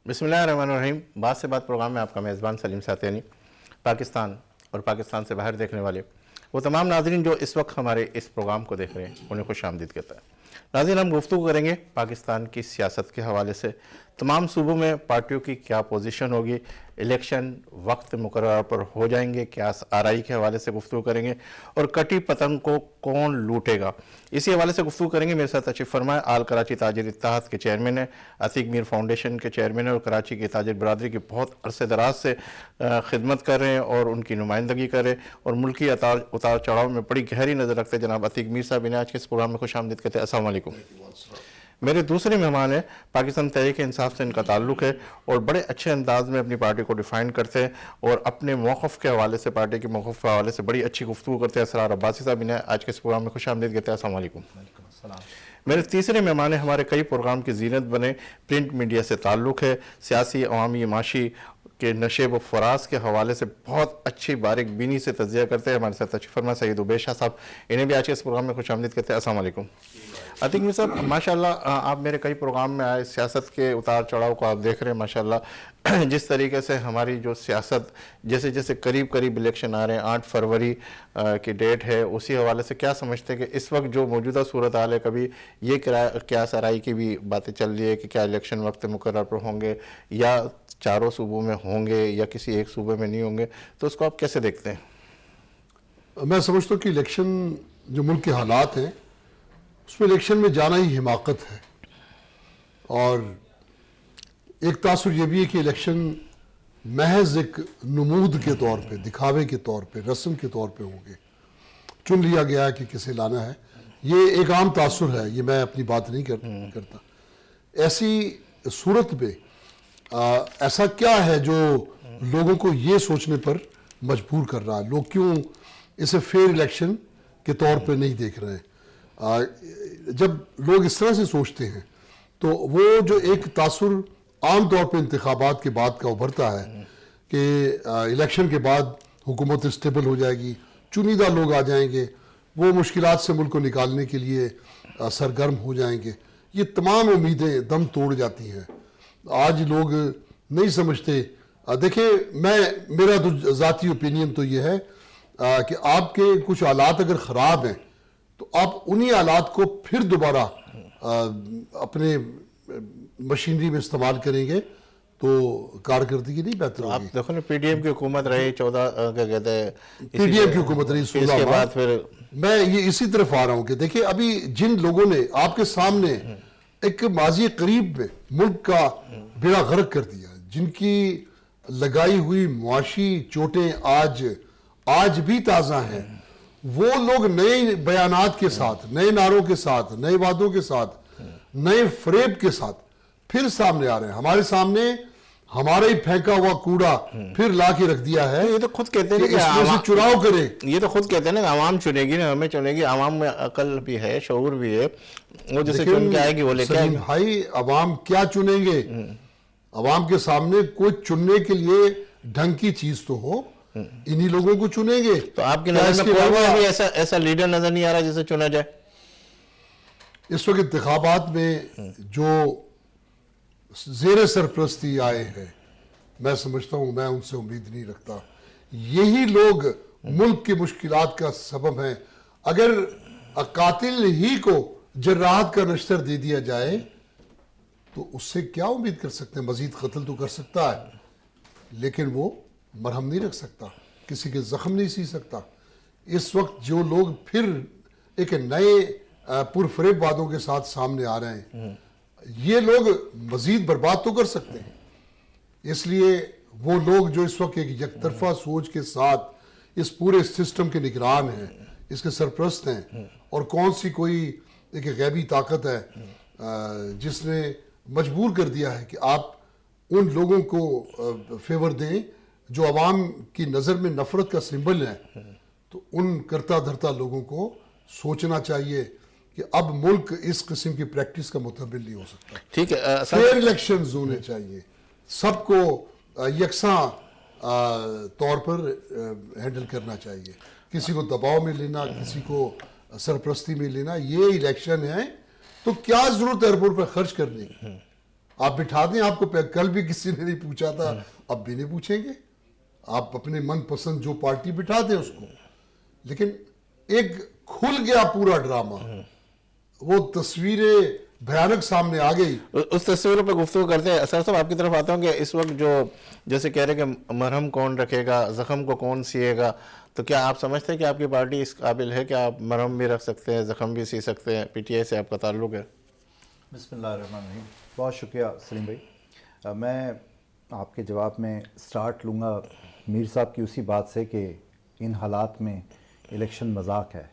بسم اللہ الرحمن الرحیم. بات سے بات پروگرام میں آپ کا میزبان سلیم ساتینی. پاکستان اور پاکستان سے باہر دیکھنے والے وہ تمام ناظرین جو اس وقت ہمارے اس پروگرام کو دیکھ رہے ہیں انہیں خوش آمدید کہتا ہے. ناظرین، ہم گفتگو کریں گے پاکستان کی سیاست کے حوالے سے. تمام صوبوں میں پارٹیوں کی کیا پوزیشن ہوگی، الیکشن وقت مقررہ پر ہو جائیں گے، کیا آرائی کے حوالے سے گفتگو کریں گے، اور کٹی پتنگ کو کون لوٹے گا، اسی حوالے سے گفتگو کریں گے. میرے ساتھ تشریف فرمائے آل کراچی تاجر اتحاد کے چیئرمین ہیں، عتیق میر فاؤنڈیشن کے چیئرمین ہیں اور کراچی کی تاجر برادری کی بہت عرصے دراز سے خدمت کر رہے ہیں اور ان کی نمائندگی کر رہے ہیں اور ملکی اتار چڑھاؤ میں بڑی گہری نظر رکھتے ہیں. جناب عتیق میر صاحب انہیں آج کے اس پروگرام میں خوش آمدید کہتے ہیں. السلام علیکم. میرے دوسرے مہمان ہیں، پاکستان تحریک انصاف سے ان کا تعلق ہے اور بڑے اچھے انداز میں اپنی پارٹی کو ڈیفائن کرتے ہیں اور اپنے موقف کے حوالے سے، پارٹی کے موقف کے حوالے سے بڑی اچھی گفتگو کرتے ہیں. اسرار عباسی صاحب انہیں آج کے اس پروگرام میں خوش آمدید کہتے ہیں. السلام علیکم. میرے تیسرے مہمان ہیں، ہمارے کئی پروگرام کی زینت بنے، پرنٹ میڈیا سے تعلق ہے، سیاسی، عوامی، معاشی کے نشیب و فراز کے حوالے سے بہت اچھی باریک بینی سے تجزیہ کرتے ہیں. ہمارے ساتھ تشریف فرما سید عبید شاہ صاحب، انہیں بھی آج کے اس پروگرام میں خوش آمدید کہتے ہیں. السلام علیکم. عتیق میر صاحب، ماشاءاللہ آپ میرے کئی پروگرام میں آئے، سیاست کے اتار چڑھاؤ کو آپ دیکھ رہے ہیں ماشاءاللہ. جس طریقے سے ہماری جو سیاست جیسے جیسے قریب الیکشن آ رہے ہیں، 8 فروری کی ڈیٹ ہے، اسی حوالے سے کیا سمجھتے ہیں کہ اس وقت جو موجودہ صورتحال ہے، کبھی یہ قیاس آرائی کی بھی باتیں چل رہی ہے کہ کیا الیکشن وقت مقرر پر ہوں گے یا چاروں صوبوں میں ہوں گے یا کسی ایک صوبے میں نہیں ہوں گے، تو اس کو آپ کیسے دیکھتے ہیں؟ میں سمجھتا ہوں کہ الیکشن جو ملک کے حالات ہیں اس میں الیکشن میں جانا ہی حماقت ہے، اور ایک تاثر یہ بھی ہے کہ الیکشن محض ایک نمود کے طور پہ، دکھاوے کے طور پہ، رسم کے طور پہ ہوں گے، چن لیا گیا ہے کہ کسے لانا ہے. یہ ایک عام تاثر ہے، یہ میں اپنی بات نہیں کرتا. ایسی صورت میں ایسا کیا ہے جو لوگوں کو یہ سوچنے پر مجبور کر رہا ہے؟ لوگ کیوں اسے فیئر الیکشن کے طور پہ نہیں دیکھ رہے ہیں؟ جب لوگ اس طرح سے سوچتے ہیں تو وہ جو ایک تاثر عام طور پہ انتخابات کے بعد کا ابھرتا ہے کہ الیکشن کے بعد حکومت اسٹیبل ہو جائے گی، چنیدہ لوگ آ جائیں گے، وہ مشکلات سے ملک کو نکالنے کے لیے سرگرم ہو جائیں گے، یہ تمام امیدیں دم توڑ جاتی ہیں. آج لوگ نہیں سمجھتے. دیکھیں، میرا تو ذاتی اوپینین تو یہ ہے کہ آپ کے کچھ حالات اگر خراب ہیں تو آپ انہی حالات کو پھر دوبارہ اپنے مشینری میں استعمال کریں گے تو کارکردگی نہیں بہتر ہوگی. آپ دیکھو نا، پی ڈی ایم کی حکومت رہی 14 کیا کہتے ہیں، پی ڈی ایم کی حکومت رہی 16 اس کے بعد پھر میں یہ اسی طرف آ رہا ہوں کہ دیکھیں ابھی جن لوگوں نے آپ کے سامنے ایک ماضی قریب میں ملک کا بیڑا غرق کر دیا، جن کی لگائی ہوئی معاشی چوٹیں آج بھی تازہ ہیں، وہ لوگ نئے بیانات کے ساتھ، نئے نعروں کے ساتھ، نئے وعدوں کے ساتھ، نئے فریب کے ساتھ پھر سامنے آ رہے ہیں. ہمارے سامنے ہمارا ہی پھینکا ہوا کوڑا پھر لا کے رکھ دیا ہے. یہ تو خود کہتے ہیں کہ اس میں سے چناؤ کرے. یہ تو خود کہتے ہیں نا کہ عوام چنے گی نا، ہمیں چنے گی. عوام میں عقل بھی ہے، شعور بھی ہے، وہ جسے چن کے آئے گی وہ لے کے آئے گی. بھائی، عوام کیا چنیں گے؟ عوام کے سامنے کوئی چننے کے لیے ڈھنگ کی چیز تو ہو، انہی لوگوں کو چنیں گے. تو آپ کی نظر میں کوئی بھی ایسا لیڈر نظر نہیں آ رہا جسے چنا جائے اس وقت انتخابات میں؟ جو زیر سرپرستی آئے ہیں، میں سمجھتا ہوں، میں ان سے امید نہیں رکھتا. یہی لوگ ملک کی مشکلات کا سبب ہیں. اگر قاتل ہی کو جراحت کا نشتر دے دیا جائے تو اس سے کیا امید کر سکتے ہیں؟ مزید قتل تو کر سکتا ہے لیکن وہ مرہم نہیں رکھ سکتا، کسی کے زخم نہیں سی سکتا. اس وقت جو لوگ پھر ایک نئے پرفریب وعدوں کے ساتھ سامنے آ رہے ہیں، یہ لوگ مزید برباد تو کر سکتے ہیں. اس لیے وہ لوگ جو اس وقت ایک یک طرفہ سوچ کے ساتھ اس پورے سسٹم کے نگران ہیں، اس کے سرپرست ہیں، اور کون سی کوئی ایک غیبی طاقت ہے جس نے مجبور کر دیا ہے کہ آپ ان لوگوں کو فیور دیں جو عوام کی نظر میں نفرت کا سمبل ہے، تو ان کرتا دھرتا لوگوں کو سوچنا چاہیے کہ اب ملک اس قسم کی پریکٹس کا متحمل نہیں ہو سکتا. ٹھیک ہے، فیئر الیکشنز ہونے چاہیے، سب کو یکساں طور پر ہینڈل کرنا چاہیے. کسی کو دباؤ میں لینا، کسی کو سرپرستی میں لینا، یہ الیکشن ہے تو کیا ضرورت ہے ایئرپورٹ پر خرچ کرنے کی؟ آپ بٹھا دیں, آپ کو کل بھی کسی نے نہیں پوچھا تھا, اب بھی نہیں پوچھیں گے. آپ اپنے من پسند جو پارٹی بٹھا دیں اس کو. لیکن ایک کھل گیا پورا ڈرامہ, وہ تصویریں بھیانک سامنے آ گئی. اس تصویروں پہ گفتگو کرتے ہیں. اسرار صاحب آپ کی طرف آتا ہوں کہ اس وقت جو جیسے کہہ رہے کہ مرہم کون رکھے گا, زخم کو کون سیے گا, تو کیا آپ سمجھتے ہیں کہ آپ کی پارٹی اس قابل ہے کہ آپ مرہم بھی رکھ سکتے ہیں, زخم بھی سی سکتے ہیں؟ پی ٹی آئی سے آپ کا تعلق ہے. بسم اللہ الرحمن الرحیم. بہت شکریہ سلیم بھائی. میں آپ کے جواب میں سٹارٹ لوں گا میر صاحب کی اسی بات سے کہ ان حالات میں الیکشن مذاق ہے.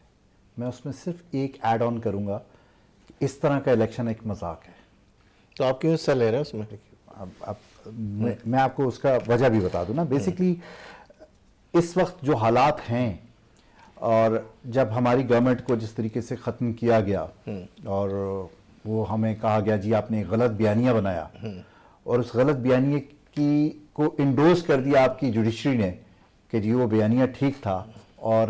میں اس میں صرف ایک ایڈ آن کروں گا, اس طرح کا الیکشن ایک مذاق ہے. تو آپ کیوں حصہ لے رہے ہیں اس میں؟ اب میں آپ کو اس کا وجہ بھی بتا دوں نا. بیسکلی اس وقت جو حالات ہیں, اور جب ہماری گورنمنٹ کو جس طریقے سے ختم کیا گیا اور وہ ہمیں کہا گیا جی آپ نے غلط بیانیہ بنایا, اور اس غلط بیانیے کو انڈورس کر دیا آپ کی جوڈیشری نے کہ جی وہ بیانیہ ٹھیک تھا, اور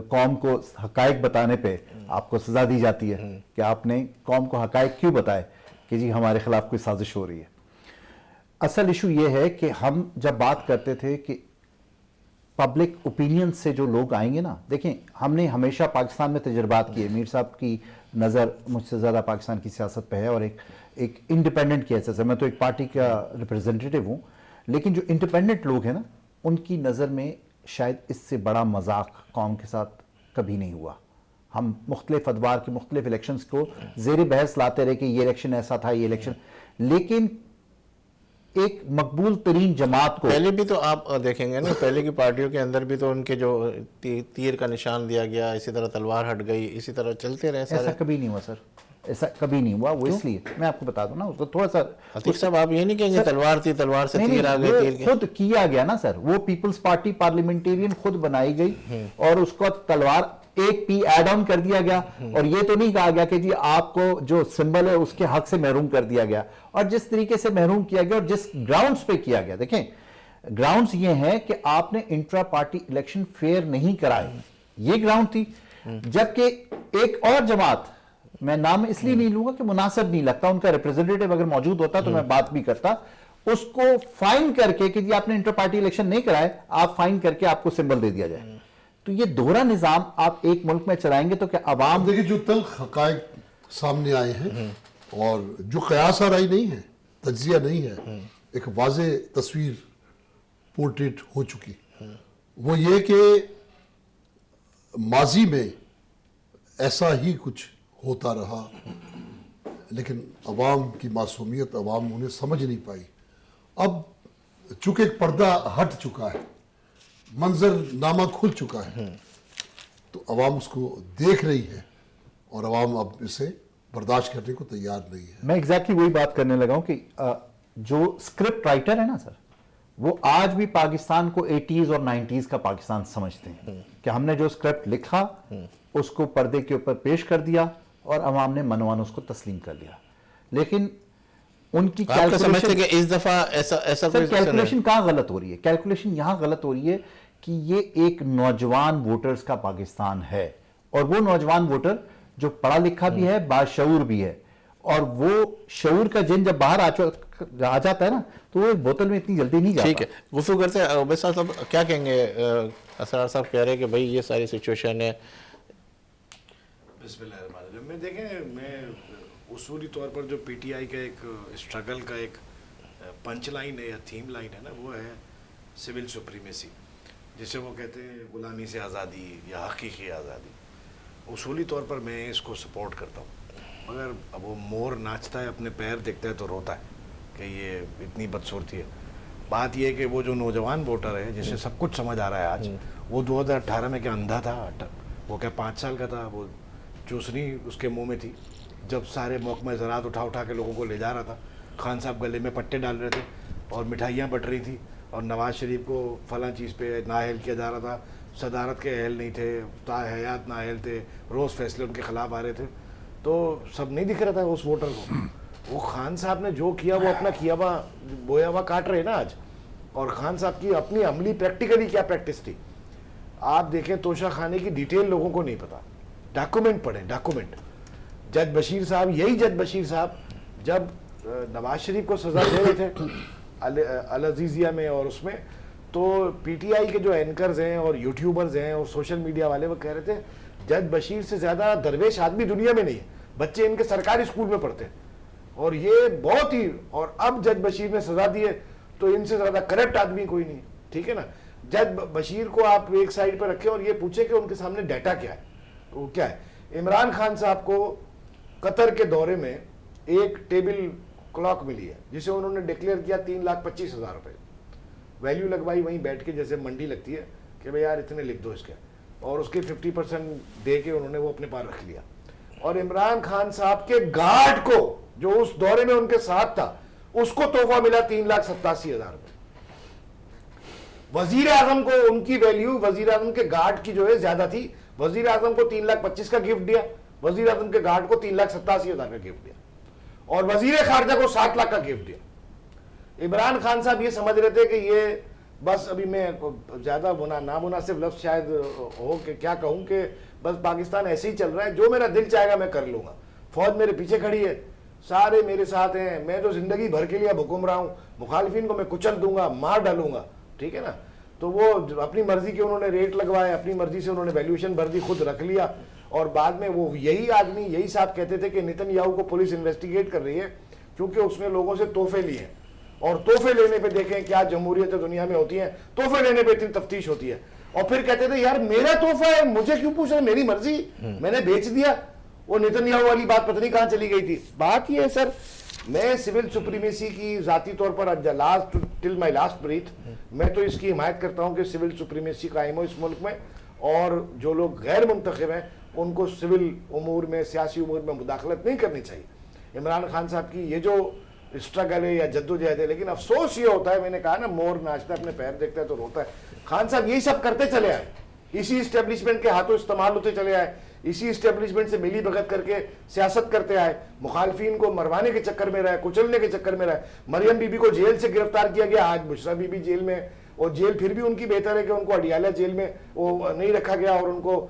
قوم کو حقائق بتانے پہ آپ کو سزا دی جاتی ہے کہ آپ نے قوم کو حقائق کیوں بتائے کہ جی ہمارے خلاف کوئی سازش ہو رہی ہے. اصل ایشو یہ ہے کہ ہم جب بات کرتے تھے کہ پبلک اوپینین سے جو لوگ آئیں گے نا, دیکھیں ہم نے ہمیشہ پاکستان میں تجربات کیے. میر صاحب کی نظر مجھ سے زیادہ پاکستان کی سیاست پہ ہے, اور ایک انڈیپینڈنٹ کی حیثیت سے, میں تو ایک پارٹی کا ریپرزینٹیٹیو ہوں, لیکن جو انڈیپینڈنٹ لوگ ہیں نا ان کی نظر میں شاید اس سے بڑا مذاق قوم کے ساتھ کبھی نہیں ہوا. ہم مختلف ادوار کے مختلف الیکشنز کو زیر بحث لاتے رہے کہ یہ الیکشن ایسا تھا, یہ الیکشن, لیکن ایک مقبول ترین جماعت کو پہلے بھی تو آپ دیکھیں گے نا, پہلے کی پارٹیوں کے اندر بھی تو ان کے جو تیر کا نشان دیا گیا, اسی طرح تلوار ہٹ گئی, اسی طرح چلتے رہے سارے. ایسا کبھی نہیں ہوا سر, ایسا کبھی نہیں ہوا. وہ اس لیے میں آپ کو بتا دوں نا, اس کو تھوڑا سا عتیق صاحب آپ یہ نہیں کہیں گے تلوار تھی, تلوار سے تیر آ گئے, تیر کے خود کیا گیا نا سر, وہ پیپلز پارٹی پارلیمنٹیرین خود بنائی گئی اور اس کو تلوار ایک پی ایڈ آن کر دیا گیا, اور یہ تو نہیں کہا گیا کہ جی آپ کو جو سمبل ہے اس کے حق سے محروم کر دیا گیا. اور جس طریقے سے محروم کیا گیا اور جس گراؤنڈز پہ کیا گیا, دیکھیں گراؤنڈز یہ ہیں کہ آپ نے انٹرا پارٹی الیکشن فیئر نہیں کرائے, یہ گراؤنڈ تھی. جبکہ ایک اور جماعت, میں نام اس لیے نہیں لوں گا کہ مناسب نہیں لگتا, ان کا ریپرزینٹیٹیو اگر موجود ہوتا تو میں بات بھی کرتا, اس کو فائن کر کے کہ جی آپ نے انٹر پارٹی الیکشن نہیں کرائے, آپ فائن کر کے آپ کو سمبل دے دیا جائے. تو یہ دوہرا نظام آپ ایک ملک میں چلائیں گے تو کیا عوام, دیکھیں جو تلخ حقائق سامنے آئے ہیں اور جو قیاس آرائی نہیں ہے, تجزیہ نہیں ہے, ایک واضح تصویر پورٹریٹ ہو چکی, وہ یہ کہ ماضی میں ایسا ہی کچھ ہوتا رہا, لیکن عوام کی معصومیت عوام انہیں سمجھ نہیں پائی. اب چونکہ ایک پردہ ہٹ چکا ہے, منظر نامہ کھل چکا ہے, تو عوام اس کو دیکھ رہی ہے اور عوام اب اسے برداشت کرنے کو تیار نہیں ہے. میں ایگزیکٹلی وہی بات کرنے لگا ہوں کہ جو اسکرپٹ رائٹر ہے نا سر, وہ آج بھی پاکستان کو 80s اور 90s کا پاکستان سمجھتے ہیں کہ ہم نے جو اسکرپٹ لکھا اس کو پردے کے اوپر پیش کر دیا اور عوام نے منوان اس کو تسلیم کر لیا. لیکن ان کی آپ کا سمجھتے کہ اس دفعہ ایسا کوئی کیلکولیشن کہاں غلط ہو رہی ہے؟ کیلکولیشن یہاں غلط ہو رہی ہے کہ یہ ایک نوجوان ووٹرز کا پاکستان ہے, اور وہ نوجوان ووٹر جو پڑھا لکھا بھی ہے, باشعور بھی ہے, اور وہ شعور کا جن جب باہر آ جاتا ہے نا تو وہ ایک بوتل میں اتنی جلدی نہیں جاتا. ٹھیک ہے, گفتگو کرتے ہیں. عبید صاحب کیا کہیں گے؟ اسرار صاحب کہہ رہے ہیں کہ بھائی یہ ساری سچویشن ہے. بسم اللہ الرحمن الرحیم. میں دیکھیں, میں اصولی طور پر جو پی ٹی آئی کا ایک اسٹرگل کا ایک پنچ لائن ہے یا تھیم لائن ہے نا, وہ ہے سول سپریمیسی, جسے وہ کہتے ہیں غلامی سے آزادی یا حقیقی آزادی. اصولی طور پر میں اس کو سپورٹ کرتا ہوں, مگر اب وہ مور ناچتا ہے, اپنے پیر دیکھتا ہے تو روتا ہے کہ یہ اتنی بدصورتی ہے. بات یہ ہے کہ وہ جو نوجوان ووٹر ہے جسے سب کچھ سمجھ آ رہا ہے آج, وہ 2018 میں کیا اندھا تھا, وہ کیا 5 سال کا تھا, وہ چوسنی اس کے منہ میں تھی جب سارے محکمہ زراعت اٹھا کے لوگوں کو لے جا رہا تھا. خان صاحب گلے میں پٹے ڈال رہے تھے اور مٹھائیاں بٹ رہی تھی, اور نواز شریف کو فلاں چیز پہ نااہل کیا جا رہا تھا. صدارت کے اہل نہیں تھے, تا حیات نااہل تھے, روز فیصلے ان کے خلاف آ رہے تھے. تو سب نہیں دکھ رہا تھا اس ووٹر کو. وہ خان صاحب نے جو کیا وہ اپنا کیا ہوا بویا ہوا کاٹ رہے نا آج. اور خان صاحب کی اپنی عملی پریکٹیکلی کیا پریکٹس تھی آپ دیکھیں. توشہ خانے کی ڈیٹیل لوگوں کو نہیں پتا, ڈاکومنٹ پڑھیں, ڈاکومنٹ. جج بشیر صاحب, یہی جج بشیر صاحب جب نواز شریف کو سزا دے رہے تھے العزیزیہ میں اور اس میں، تو پی ٹی آئی کے جو اینکرز ہیں اور یوٹیوبرز ہیں اور سوشل میڈیا والے وہ کہہ رہے تھے جج بشیر سے زیادہ درویش آدمی دنیا میں نہیں ہے، بچے ان کے سرکاری اسکول میں پڑھتے ہیں اور یہ بہت ہی، اور اب جج بشیر نے سزا دی ہے تو ان سے زیادہ کرپٹ آدمی کوئی نہیں، ٹھیک ہے نا. جج بشیر کو آپ ایک سائڈ پہ رکھیں اور یہ پوچھیں کہ ان کے سامنے ڈیٹا کیا ہے، وہ کیا ہے. عمران خان صاحب کو قطر کے دورے میں ایک ٹیبل کلاک ملی ہے جسے انہوں نے ڈکلیئر کیا 3,25,000 روپے، ویلیو لگوائی وہیں بیٹھ کے جیسے منڈی لگتی ہے کہ بھئی یار اتنے لکھ دو اس کے، اور اس کے 50% دے کے انہوں نے وہ اپنے پاس رکھ لیا. اور عمران خان صاحب کے گارڈ کو جو اس دورے میں ان کے ساتھ تھا اس کو تحفہ ملا 3,87,000 روپے. وزیر اعظم کو ان کی ویلیو وزیر اعظم کے گارڈ کی جو ہے زیادہ تھی، وزیر اعظم کو 3,25,000 کا گفٹ دیا، وزیر اعظم کے گارڈ کو 3,87,000 کا گفٹ دیا، اور وزیر خارجہ کو 7 لاکھ کا گفٹ دیا. عمران خان صاحب یہ سمجھ رہے تھے کہ یہ بس، ابھی میں زیادہ نامناسب لفظ شاید ہو کہ کیا کہوں کہ بس پاکستان ایسے ہی چل رہا ہے، جو میرا دل چاہے گا میں کر لوں گا، فوج میرے پیچھے کھڑی ہے، سارے میرے ساتھ ہیں، میں تو زندگی بھر کے لیے اب حکم رہا ہوں، مخالفین کو میں کچل دوں گا، مار ڈالوں گا، ٹھیک ہے نا. تو وہ اپنی مرضی کے انہوں نے ریٹ لگوائے، اپنی مرضی سے انہوں نے ویلیوشن بھر دی، خود رکھ لیا. اور بعد میں وہ یہی آدمی یہی صاحب کہتے تھے کہ نتن یاہو کو پولیس انویسٹیگیٹ کر رہی ہے کیونکہ اس نے لوگوں سے تحفے لیے ہیں، اور تحفے لینے پہ دیکھیں کیا جمہوریت دنیا میں ہوتی ہیں، تحفے لینے پہ اتنی تفتیش ہوتی ہے. اور پھر کہتے تھے یار میرا تحفہ ہے، مجھے کیوں پوچھ رہے، میری مرضی، میں نے بیچ دیا. وہ نتن یاہو والی بات پتہ نہیں کہاں چلی گئی تھی. بات یہ ہے سر، میں سول سپریمیسی کی ذاتی طور پر ٹل مائی لاسٹ بریتھ میں تو اس کی حمایت کرتا ہوں کہ سول سپریمیسی قائم ہو اس ملک میں، اور جو لوگ غیر منتخب ہیں ان کو سول امور میں، سیاسی امور میں مداخلت نہیں کرنی چاہیے. عمران خان صاحب کی یہ جو اسٹرگل ہے یا جدوجہد ہے، لیکن افسوس یہ ہوتا ہے، میں نے کہا نا مور ناچتا ہے اپنے پیر دیکھتا ہے تو روتا ہے. خان صاحب یہی سب کرتے چلے آئے، اسی اسٹیبلشمنٹ کے ہاتھوں استعمال ہوتے چلے آئے، اسی اسٹیبلشمنٹ سے ملی بھگت کر کے سیاست کرتے آئے، مخالفین کو مروانے کے چکر میں رہے، کچلنے کے چکر میں رہے. مریم بی بی کو جیل سے گرفتار کیا گیا، آج بشرا بی بی جیل میں، اور جیل پھر بھی ان کی بہتر ہے کہ ان کو اڈیالہ جیل میں وہ نہیں رکھا گیا اور ان کو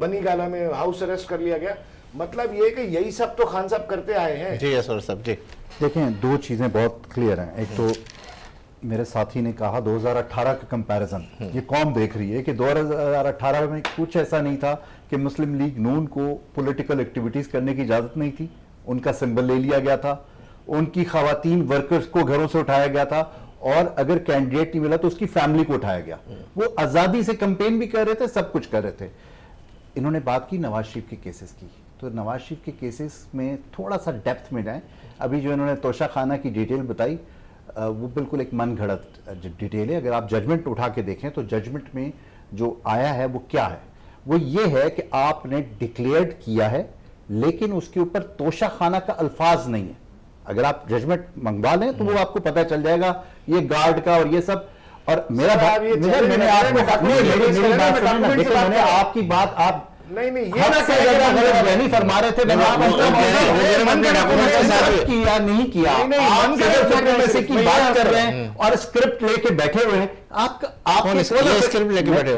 بنی گالا میں ہاؤس اریسٹ کر لیا گیا. مطلب یہ کہ یہی سب تو خان صاحب کرتے آئے ہیں. جی اسرار صاحب. جی دیکھیں، دو چیزیں بہت کلیئر ہیں. ایک تو میرے ساتھی نے کہا 2018 کا کمپیریزن، یہ قوم دیکھ رہی ہے کہ 2018 میں کچھ ایسا نہیں تھا کہ مسلم لیگ نون کو پولیٹیکل ایکٹیویٹیز کرنے کی اجازت نہیں تھی، ان کا سمبل لے لیا گیا تھا، ان کی خواتین ورکرز کو گھروں سے اٹھایا گیا تھا، اور اگر کینڈیڈیٹ نہیں ملا تو اس کی فیملی کو اٹھایا گیا. وہ آزادی سے کمپین بھی کر رہے تھے، سب کچھ کر رہے تھے. انہوں نے بات کی نواز شریف کے کیسز کی، تو نواز شریف کے کیسز میں تھوڑا سا ڈیپتھ میں جائیں. ابھی جو انہوں نے توشہ خانہ کی ڈیٹیل بتائی وہ بالکل ایک من گھڑت ڈیٹیل ہے. اگر آپ ججمنٹ اٹھا کے دیکھیں تو ججمنٹ میں جو آیا ہے وہ کیا ہے، وہ یہ ہے کہ آپ نے ڈکلیئرڈ کیا ہے لیکن اس کے اوپر توشہ خانہ کا الفاظ نہیں ہے. اگر آپ ججمنٹ منگوا لیں تو وہ آپ کو پتہ چل جائے گا یہ گارڈ کا اور یہ سب. اور میرا میں نے آپ کی بات آپ نہیں یہ نہیں فرما رہے تھے، کیا نہیں کیا، کی بات کر رہے ہیں اور اسکرپٹ لے کے بیٹھے ہوئے ہیں.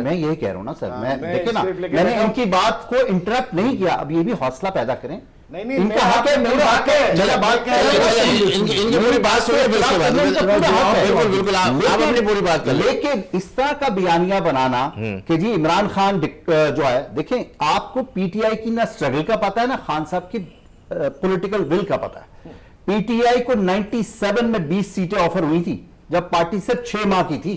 میں یہی کہہ رہا ہوں نا سر، میں دیکھیں نا، میں نے ان کی بات کو انٹرپٹ نہیں کیا. اب یہ بھی حوصلہ پیدا کریں، ان کا حق ہے، میرا حق ہے، میرا بات ان کی پوری بات سنیں، بالکل آپ اپنی پوری بات کریں. لیکن اس طرح کا بیانیہ بنانا کہ جی عمران خان جو ہے، دیکھیں آپ کو پی ٹی آئی کی نہ اسٹرگل کا پتہ ہے نہ خان صاحب کی پولیٹیکل ول کا پتہ ہے. پی ٹی آئی کو 97 میں 20 سیٹیں آفر ہوئی تھی جب پارٹی صرف 6 ماہ کی تھی،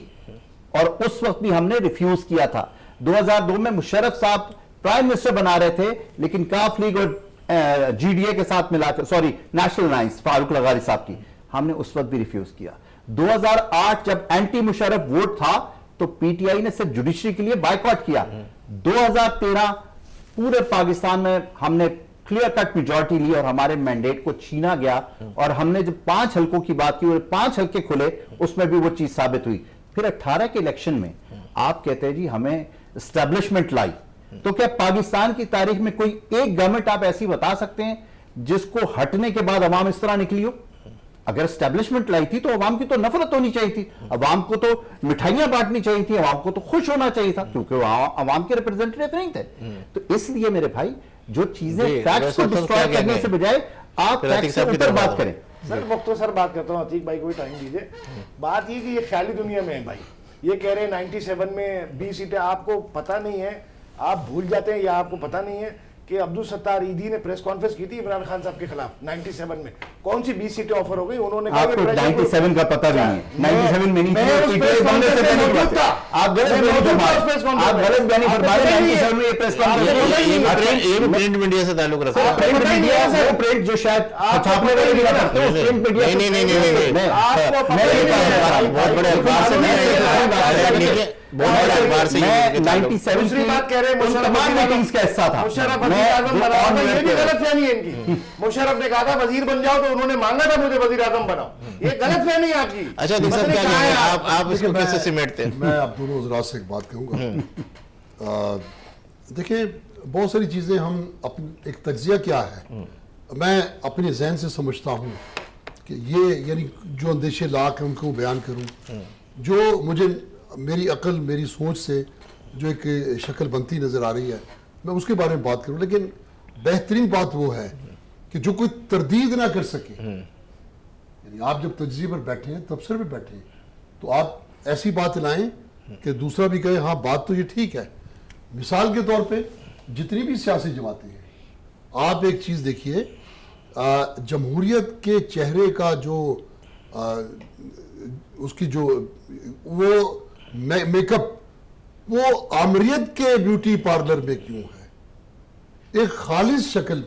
اور اس وقت بھی ہم نے ریفیوز کیا تھا. 2002 میں مشرف صاحب پرائم منسٹر بنا رہے تھے لیکن کاف لیگ اور جی ڈی اے کے ساتھ ملا کر، سوری نیشنل الائنس فاروق لغاری صاحب کی، ہم نے اس وقت بھی ریفیوز کیا. 2008 جب اینٹی مشرف ووٹ تھا تو پی ٹی آئی نے صرف جوڈیشری کے لیے بائیکاٹ کیا. 2013 پورے پاکستان میں ہم نے کلیئر کٹ میجورٹی لی اور ہمارے مینڈیٹ کو چھینا گیا، اور ہم نے جب 5 حلقوں کی بات کی اور 5 حلقے کھلے اس میں بھی وہ چیز ثابت ہوئی. پھر 18 کے الیکشن میں آپ کہتے ہیں جی ہمیں اسٹیبلشمنٹ لائی، تو کیا پاکستان کی تاریخ میں کوئی ایک گورنمنٹ آپ ایسی بتا سکتے ہیں جس کو ہٹنے کے بعد عوام اس طرح نکلی ہو؟ اگر اسٹیبلشمنٹ لائی تھی تو عوام کی تو نفرت ہونی چاہیے تھی، عوام کو تو مٹھائیاں بانٹنی چاہیے تھی، عوام کو تو خوش ہونا چاہیے تھا کیونکہ وہ عوام کے ریپرزینٹیٹو نہیں تھے. تو اس لیے میرے بھائی جو چیزیں فیکٹس کو ڈسٹرائے کرنے سے بجائے آپ فیکٹس سے اوپر بات کریں. سر مختصر بات کرتا ہوں, عتیق بھائی کو بھی ٹائم دیجیے. بات یہ کہ یہ خیالی دنیا میں ہے بھائی. یہ کہہ رہے ہیں 97 میں 20 سیٹیں, آپ کو پتہ نہیں ہے, آپ بھول جاتے ہیں یا آپ کو پتہ نہیں ہے کہ عبدالستار عیدی نے پریس کانفرنس کی تھی عمران خان صاحب کے خلاف 97 میں. کون سی 20 سیٹیں آفر ہو گئی, انہوں نے کہا آپ کو 97 کا پتہ نہیں ہے, 97 میں نہیں میں اس پریس کانفرنس میں موجود تھا. آپ غلط بیانی فرمائے 97 میں یہ پریس کانفرنس. یہ پرنٹ میڈیا سے تعلق رکھتا ہے. پرنٹ میڈیا وہ پرنٹ جو شاید چھاپنے والے بھی کرتے ہیں, اس پرنٹ میڈیا نہیں بہت بڑے اخبار سے نہیں, بہت بڑے اخبار سے. میں 97 دوسری بات کہہ رہے ہیں تمام میٹنگز کا حصہ تھا. مشرف وزیر اعظم بنا تھا, یہ بھی غلط فہمی ہے ان کی. مشرف نے کہا تھا وزیر بن جاؤ تو انہوں نے مانگا تھا مجھے وزیر اعظم بناؤ, یہ غلط فہمی ہے آپ کی. اچھا دیکھ سب کیا کہیں گے آپ اس کو کیسے سمیٹتے ہیں؟ میں آپ دونوں حضرات سے ایک بات کہوں گا. دیکھیں بہت ساری چیزیں ہم ایک تجزیہ کیا ہے, میں اپنے ذہن سے سمجھتا ہوں کہ یہ یعنی جو اندیشے لاکھ ہیں ان کو بیان کروں, جو مجھے میری عقل میری سوچ سے جو ایک شکل بنتی نظر آ رہی ہے میں اس کے بارے میں بات کروں. لیکن بہترین بات وہ ہے کہ جو کوئی تردید نہ کر سکے, یعنی آپ جب تجزیے پر بیٹھے ہیں تبصرے پر بیٹھے ہیں تو آپ ایسی بات لائیں کہ دوسرا بھی کہے ہاں بات تو یہ ٹھیک ہے. مثال کے طور پہ جتنی بھی سیاسی جماعتیں ہیں, آپ ایک چیز دیکھیے, جمہوریت کے چہرے کا جو اس کی جو وہ میک اپ وہ آمریت کے بیوٹی پارلر میں کیوں ہے؟ ایک خالص شکل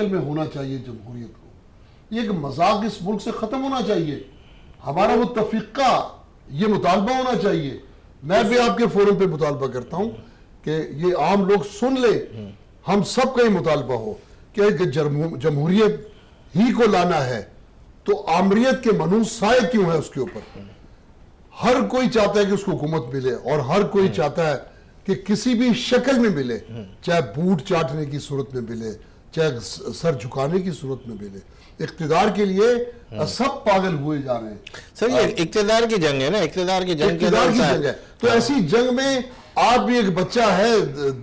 میں ہونا چاہیے جمہوریت کو. یہ ایک مذاق اس ملک سے ختم ہونا چاہیے. ہمارا متفقہ یہ مطالبہ ہونا چاہیے. میں بھی آپ کے فورم پہ مطالبہ کرتا ہوں کہ یہ عام لوگ سن لیں, ہم سب کا ہی مطالبہ ہو کہ جمہوریت ہی کو لانا ہے تو آمریت کے منوس سائے کیوں ہے اس کے اوپر. ہر کوئی چاہتا ہے کہ اس کو حکومت ملے اور ہر کوئی چاہتا ہے کہ کسی بھی شکل میں ملے, چاہے بوٹ چاٹنے کی صورت میں ملے, چاہے سر جھکانے کی صورت میں ملے. اقتدار کے لیے سب پاگل ہوئے جا رہے ہیں. سر یہ اقتدار کی جنگ ہے نا, اقتدار کی جنگ ہے. تو ایسی جنگ میں آپ بھی ایک بچہ ہے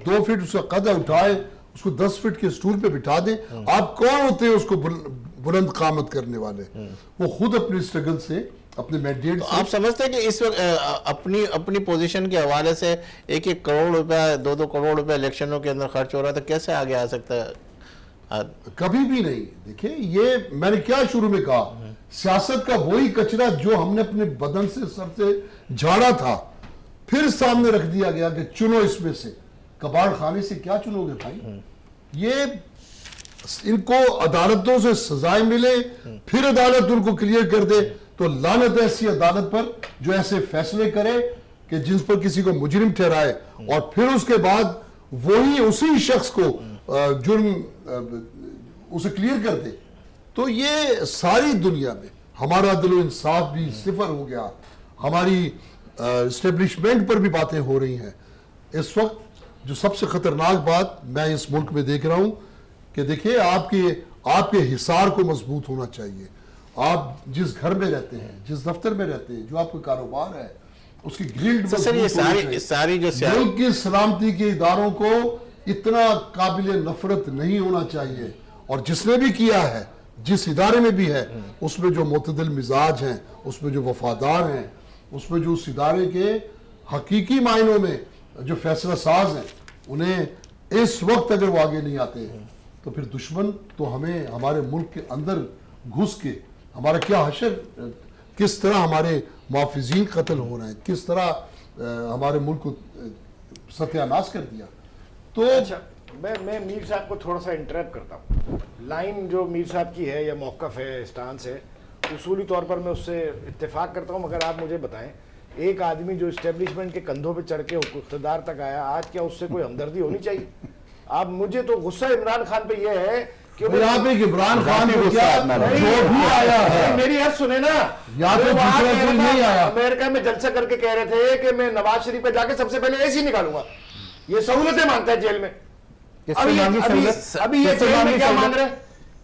2 فٹ اس کا قد اٹھائے, اس کو 10 فٹ کے سٹول پہ بٹھا دیں. آپ کون ہوتے ہیں اس کو بلند قامت کرنے والے؟ وہ خود اپنی سٹرگل سے اپنے مینڈیٹ سے. آپ سمجھتے ہیں کہ اس وقت اپنی پوزیشن کے حوالے سے 1-1 کروڑ روپے 2-2 کروڑ روپے الیکشنوں کے اندر خرچ ہو رہا تھا, کیسے آگے آ سکتا ہے؟ کبھی بھی نہیں. دیکھیں یہ میں نے کیا شروع میں کہا, سیاست کا وہی کچرا جو ہم نے اپنے بدن سے سر سے جھاڑا تھا پھر سامنے رکھ دیا گیا کہ چنو اس میں سے. کباڑ خانے سے کیا چنو گے بھائی؟ یہ ان کو عدالتوں سے سزائیں ملے پھر عدالت ان کو کلیئر کر دے تو لعنت ایسی عدالت پر جو ایسے فیصلے کرے کہ جس پر کسی کو مجرم ٹھہرائے اور پھر اس کے بعد وہی اسی شخص کو جرم اسے کلیئر کر دے. تو یہ ساری دنیا میں ہمارا عدل و انصاف بھی صفر ہو گیا. ہماری اسٹیبلشمنٹ پر بھی باتیں ہو رہی ہیں. اس وقت جو سب سے خطرناک بات میں اس ملک میں دیکھ رہا ہوں کہ دیکھیں آپ کے حصار کو مضبوط ہونا چاہیے. آپ جس گھر میں رہتے ہیں, جس دفتر میں رہتے ہیں, جو آپ کا کاروبار ہے, اس کی گریڈ ساری جو ملک کی سلامتی کے اداروں کو اتنا قابل نفرت نہیں ہونا چاہیے. اور جس نے بھی کیا ہے, جس ادارے میں بھی ہے, اس میں جو معتدل مزاج ہیں, اس میں جو وفادار ہیں, اس میں جو اس ادارے کے حقیقی معنوں میں جو فیصلہ ساز ہیں, انہیں اس وقت اگر وہ آگے نہیں آتے تو پھر دشمن تو ہمیں ہمارے ملک کے اندر گھس کے ہمارا کیا حشر, کس طرح ہمارے محافظین قتل ہو رہے ہیں, کس طرح ہمارے ملک کو ستیہ ناش کر دیا. تو اچھا میں میر صاحب کو تھوڑا سا انٹریپ کرتا ہوں. لائن جو میر صاحب کی ہے یا موقف ہے, اسٹانس ہے, اصولی طور پر میں اس سے اتفاق کرتا ہوں. مگر آپ مجھے بتائیں, ایک آدمی جو اسٹیبلشمنٹ کے کندھوں پہ چڑھ کے اقتدار تک آیا, آج کیا اس سے کوئی ہمدردی ہونی چاہیے؟ آپ مجھے تو غصہ عمران خان پہ یہ ہے کہ آپ ایک عمران خان جو بھی آیا ہے, میری حد سنے نا, یا تو دوسرا کوئی نہیں آیا. امریکہ میں جلسہ کر کے کہہ رہے تھے کہ میں نواز شریف پہ جا کے سب سے پہلے اے سی نکالوں گا. یہ سہولتیں مانگتا ہے جیل میں. ابھی یہ جیل میں کیا مانگ رہے ہیں؟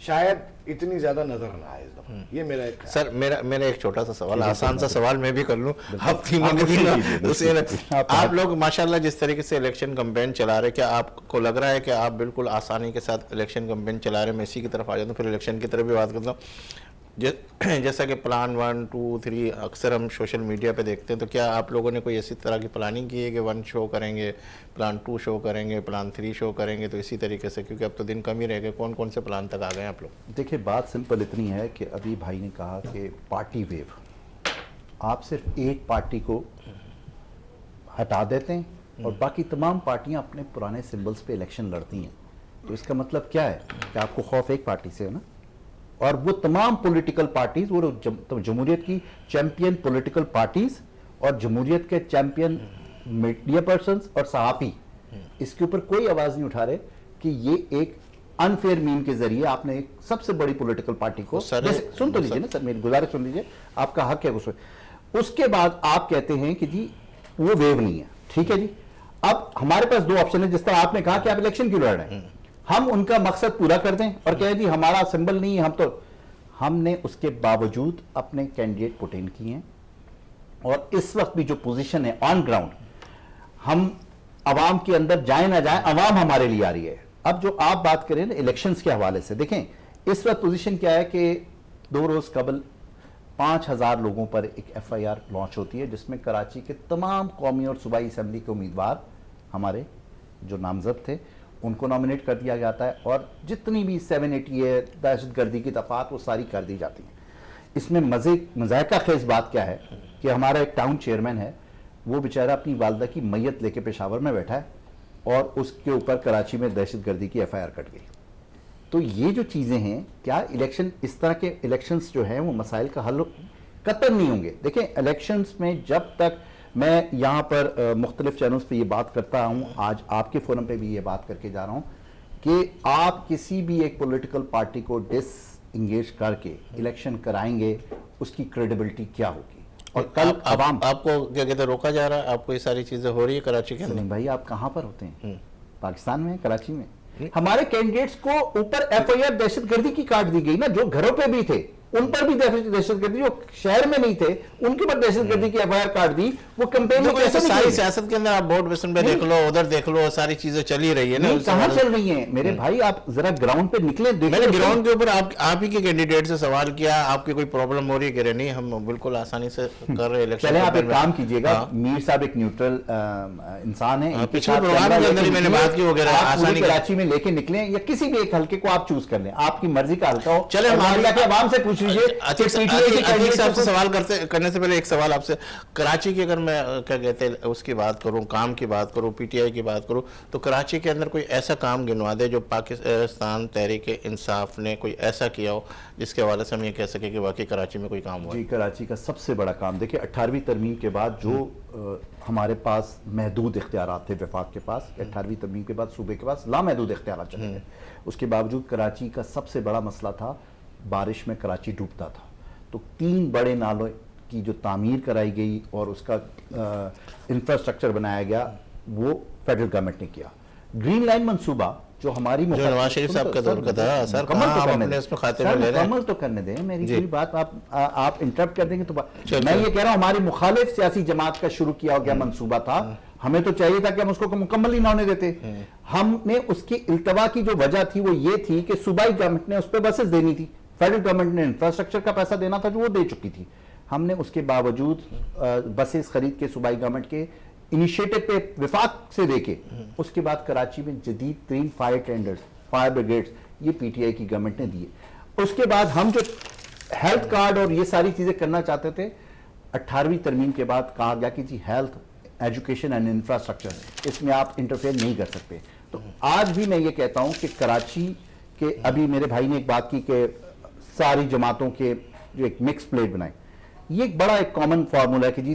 شاید اتنی زیادہ نظر نہ آئے اس دفعہ. یہ میرا ایک خیال. سر میرا ایک چھوٹا سا سوال, آسان سا سوال میں بھی کر لوں, آپ تین آپ لوگ ماشاءاللہ جس طریقے سے الیکشن کمپین چلا رہے, کیا آپ کو لگ رہا ہے کہ آپ بالکل آسانی کے ساتھ الیکشن کمپین چلا رہے ہیں؟ میں اسی کی طرف آ جاتا ہوں, پھر الیکشن کی طرف بھی بات کرتا ہوں. جیسا کہ پلان 1 2 3 اکثر ہم سوشل میڈیا پہ دیکھتے ہیں, تو کیا آپ لوگوں نے کوئی ایسی طرح کی پلاننگ کی ہے کہ 1 شو کریں گے, پلان 2 شو کریں گے, پلان 3 شو کریں گے, تو اسی طریقے سے, کیونکہ اب تو دن کم ہی رہ گئے, کون کون سے پلان تک آ گئے ہیں آپ لوگ؟ دیکھیں بات سمپل اتنی ہے کہ ابھی بھائی نے کہا کہ پارٹی ویو, آپ صرف ایک پارٹی کو ہٹا دیتے ہیں اور باقی تمام پارٹیاں اپنے پرانے سمبلز پہ الیکشن لڑتی ہیں. تو اس کا مطلب کیا ہے کہ آپ کو خوف ایک پارٹی سے ہے نا, اور وہ تمام پولیٹیکل پارٹیز, وہ جمہوریت کی چیمپئن پولیٹیکل پارٹیز اور جمہوریت کے چیمپئن میڈیا پرسنز اور صحافی اس کے اوپر کوئی آواز نہیں اٹھا رہے کہ یہ ایک انفیئر میم کے ذریعے آپ نے ایک سب سے بڑی پولیٹیکل پارٹی کو, سن تو لیجئے نا سر, میری گزارش سن لیجئے, آپ کا حق ہے اس کے بعد آپ کہتے ہیں کہ جی وہ ویو نہیں ہے. ٹھیک ہے جی, اب ہمارے پاس 2 آپشن ہیں, جس طرح آپ نے کہا کہ آپ الیکشن کیوں لڑ رہے ہیں, ہم ان کا مقصد پورا کر دیں اور کہیں جی ہمارا سمبل نہیں ہے, ہم نے اس کے باوجود اپنے کینڈیڈیٹ پٹ ان کیے ہیں, اور اس وقت بھی جو پوزیشن ہے آن گراؤنڈ, ہم عوام کے اندر جائیں نہ جائیں, عوام ہمارے لیے آ رہی ہے. اب جو آپ بات کریں نا الیکشنز کے حوالے سے, دیکھیں اس وقت پوزیشن کیا ہے کہ 2 روز قبل 5000 لوگوں پر ایک FIR لانچ ہوتی ہے, جس میں کراچی کے تمام قومی اور صوبائی اسمبلی کے امیدوار ہمارے جو نامزد تھے ان کو نامنیٹ کر دیا جاتا ہے, اور جتنی بھی 780 ہے دہشت گردی کی دفعات وہ ساری کر دی جاتی ہیں. اس میں مذائقہ خیز بات کیا ہے کہ ہمارا ایک ٹاؤن چیئرمین ہے, وہ بیچارہ اپنی والدہ کی میت لے کے پشاور میں بیٹھا ہے اور اس کے اوپر کراچی میں دہشت گردی کی FIR کٹ گئی. تو یہ جو چیزیں ہیں, کیا الیکشن اس طرح کے الیکشنز جو ہیں وہ مسائل کا حل قطعاً نہیں ہوں گے. دیکھیں الیکشنز میں جب تک, میں یہاں پر مختلف چینلز پہ یہ بات کرتا ہوں, آج آپ کے فورم پہ بھی یہ بات کر کے جا رہا ہوں کہ آپ کسی بھی ایک پولیٹیکل پارٹی کو ڈس انگیج کر کے الیکشن کرائیں گے, اس کی کریڈیبلٹی کیا ہوگی. اور کل عوام, آپ کو کیا کہتے ہیں روکا جا رہا ہے, آپ کو یہ ساری چیزیں ہو رہی ہے کراچی کے اندر؟ سلیم بھائی آپ کہاں پر ہوتے ہیں, پاکستان میں, کراچی میں. ہمارے کینڈیڈیٹس کو اوپر FIR دہشت گردی کی کاٹ دی گئی نا, جو گھروں پہ بھی تھے ان پر بھی دہشت گردی, جو شہر میں نہیں تھے ان کے پر دہشت گردی کی FIR کاٹ دی. وہ کمپین میں کیسے ساری سیاست کے اندر آپ بورڈ ویسن پہ دیکھ لو, ادھر دیکھ لو, ساری چیزیں چلی رہی ہے نا. کہاں چل رہی ہیں میرے بھائی, آپ ذرا گراؤنڈ پہ نکلیں, میں نے گراؤنڈ کے اوپر آپ ہی کے کینڈیڈیٹ سے سوال کیا, آپ کی کوئی پرابلم ہو رہی ہے کہ نہیں, ہم بالکل آسانی سے کر رہے الیکشن. چلیں آپ ایک کام کیجئے گا, میر صاحب ایک نیوٹرل انسان ہیں, پچھلے پروگرام کے اندر ہی میں نے بات کی وغیرہ, آسانی کراچی میں لے کے نکلیں یا کسی بھی ایک حلقے کو آپ چوز کر لیں, آپ کی مرضی کا حلقہ ہو. چلیں عوام سے پوچھ لیجیے. عتیق صاحب سے سوال کرنے سے پہلے ایک سوال آپ سے, کراچی کی اگر میں کیا کہتے ہیں اس کی بات کروں, کام کی بات کروں, PTI کی بات کروں, تو کراچی کے اندر کوئی ایسا کام گنوا دے جو پاکستان تحریک انصاف نے کوئی ایسا کیا ہو جس کے حوالے سے ہم یہ کہہ سکیں کہ واقعی کراچی میں کوئی کام ہوا؟ جی, کراچی کا سب سے بڑا کام, دیکھیں 18ویں ترمیم کے بعد جو ہمارے پاس محدود اختیارات تھے, وفاق کے پاس 18ویں ترمیم کے بعد صوبے کے پاس لامحدود اختیارات چلے گئے. اس کے باوجود کراچی کا سب سے بڑا مسئلہ تھا, بارش میں کراچی ڈوبتا تھا. تو 3 بڑے نالوں کی جو تعمیر کرائی گئی اور اس کا انفراسٹرکچر بنایا گیا, وہ فیڈرل گورنمنٹ نے کیا. گرین لائن منصوبہ جو ہماری نواز شریف صاحب کا دور کا تھا, سر مکمل تو کرنے دیں, میری پوری بات آپ انٹرپٹ کر دیں گے تو میں یہ کہہ رہا ہوں, ہماری مخالف سیاسی جماعت کا شروع کیا گیا منصوبہ تھا, ہمیں تو چاہیے تھا کہ ہم اس کو مکمل ہی نہ ہونے دیتے. ہم نے اس کی التوا کی جو وجہ تھی وہ یہ تھی کہ صوبائی گورنمنٹ نے اس پہ بسز دینی تھی, فیڈرل گورنمنٹ نے انفراسٹرکچر کا پیسہ دینا تھا جو وہ دے چکی تھی. ہم نے اس کے باوجود بسز خرید کے صوبائی گورنمنٹ کے انیشیٹو پہ وفاق سے دے کے, اس کے بعد کراچی میں جدید ترین فائر ٹینڈرز, فائر بریگیڈز یہ PTI کی گورنمنٹ نے دیے. اس کے بعد ہم جو ہیلتھ کارڈ اور یہ ساری چیزیں کرنا چاہتے تھے, 18ویں ترمیم کے بعد کہا گیا کہ جی ہیلتھ, ایجوکیشن اینڈ انفراسٹرکچر, اس میں آپ انٹرفیئر نہیں کر سکتے. تو آج بھی میں یہ کہتا ہوں کہ کراچی کے, ابھی میرے بھائی نے ایک بات کی کہ ساری جماعتوں کے جو ایک مکس پلیٹ بنائے, یہ ایک بڑا ایک کامن فارمولا ہے کہ جی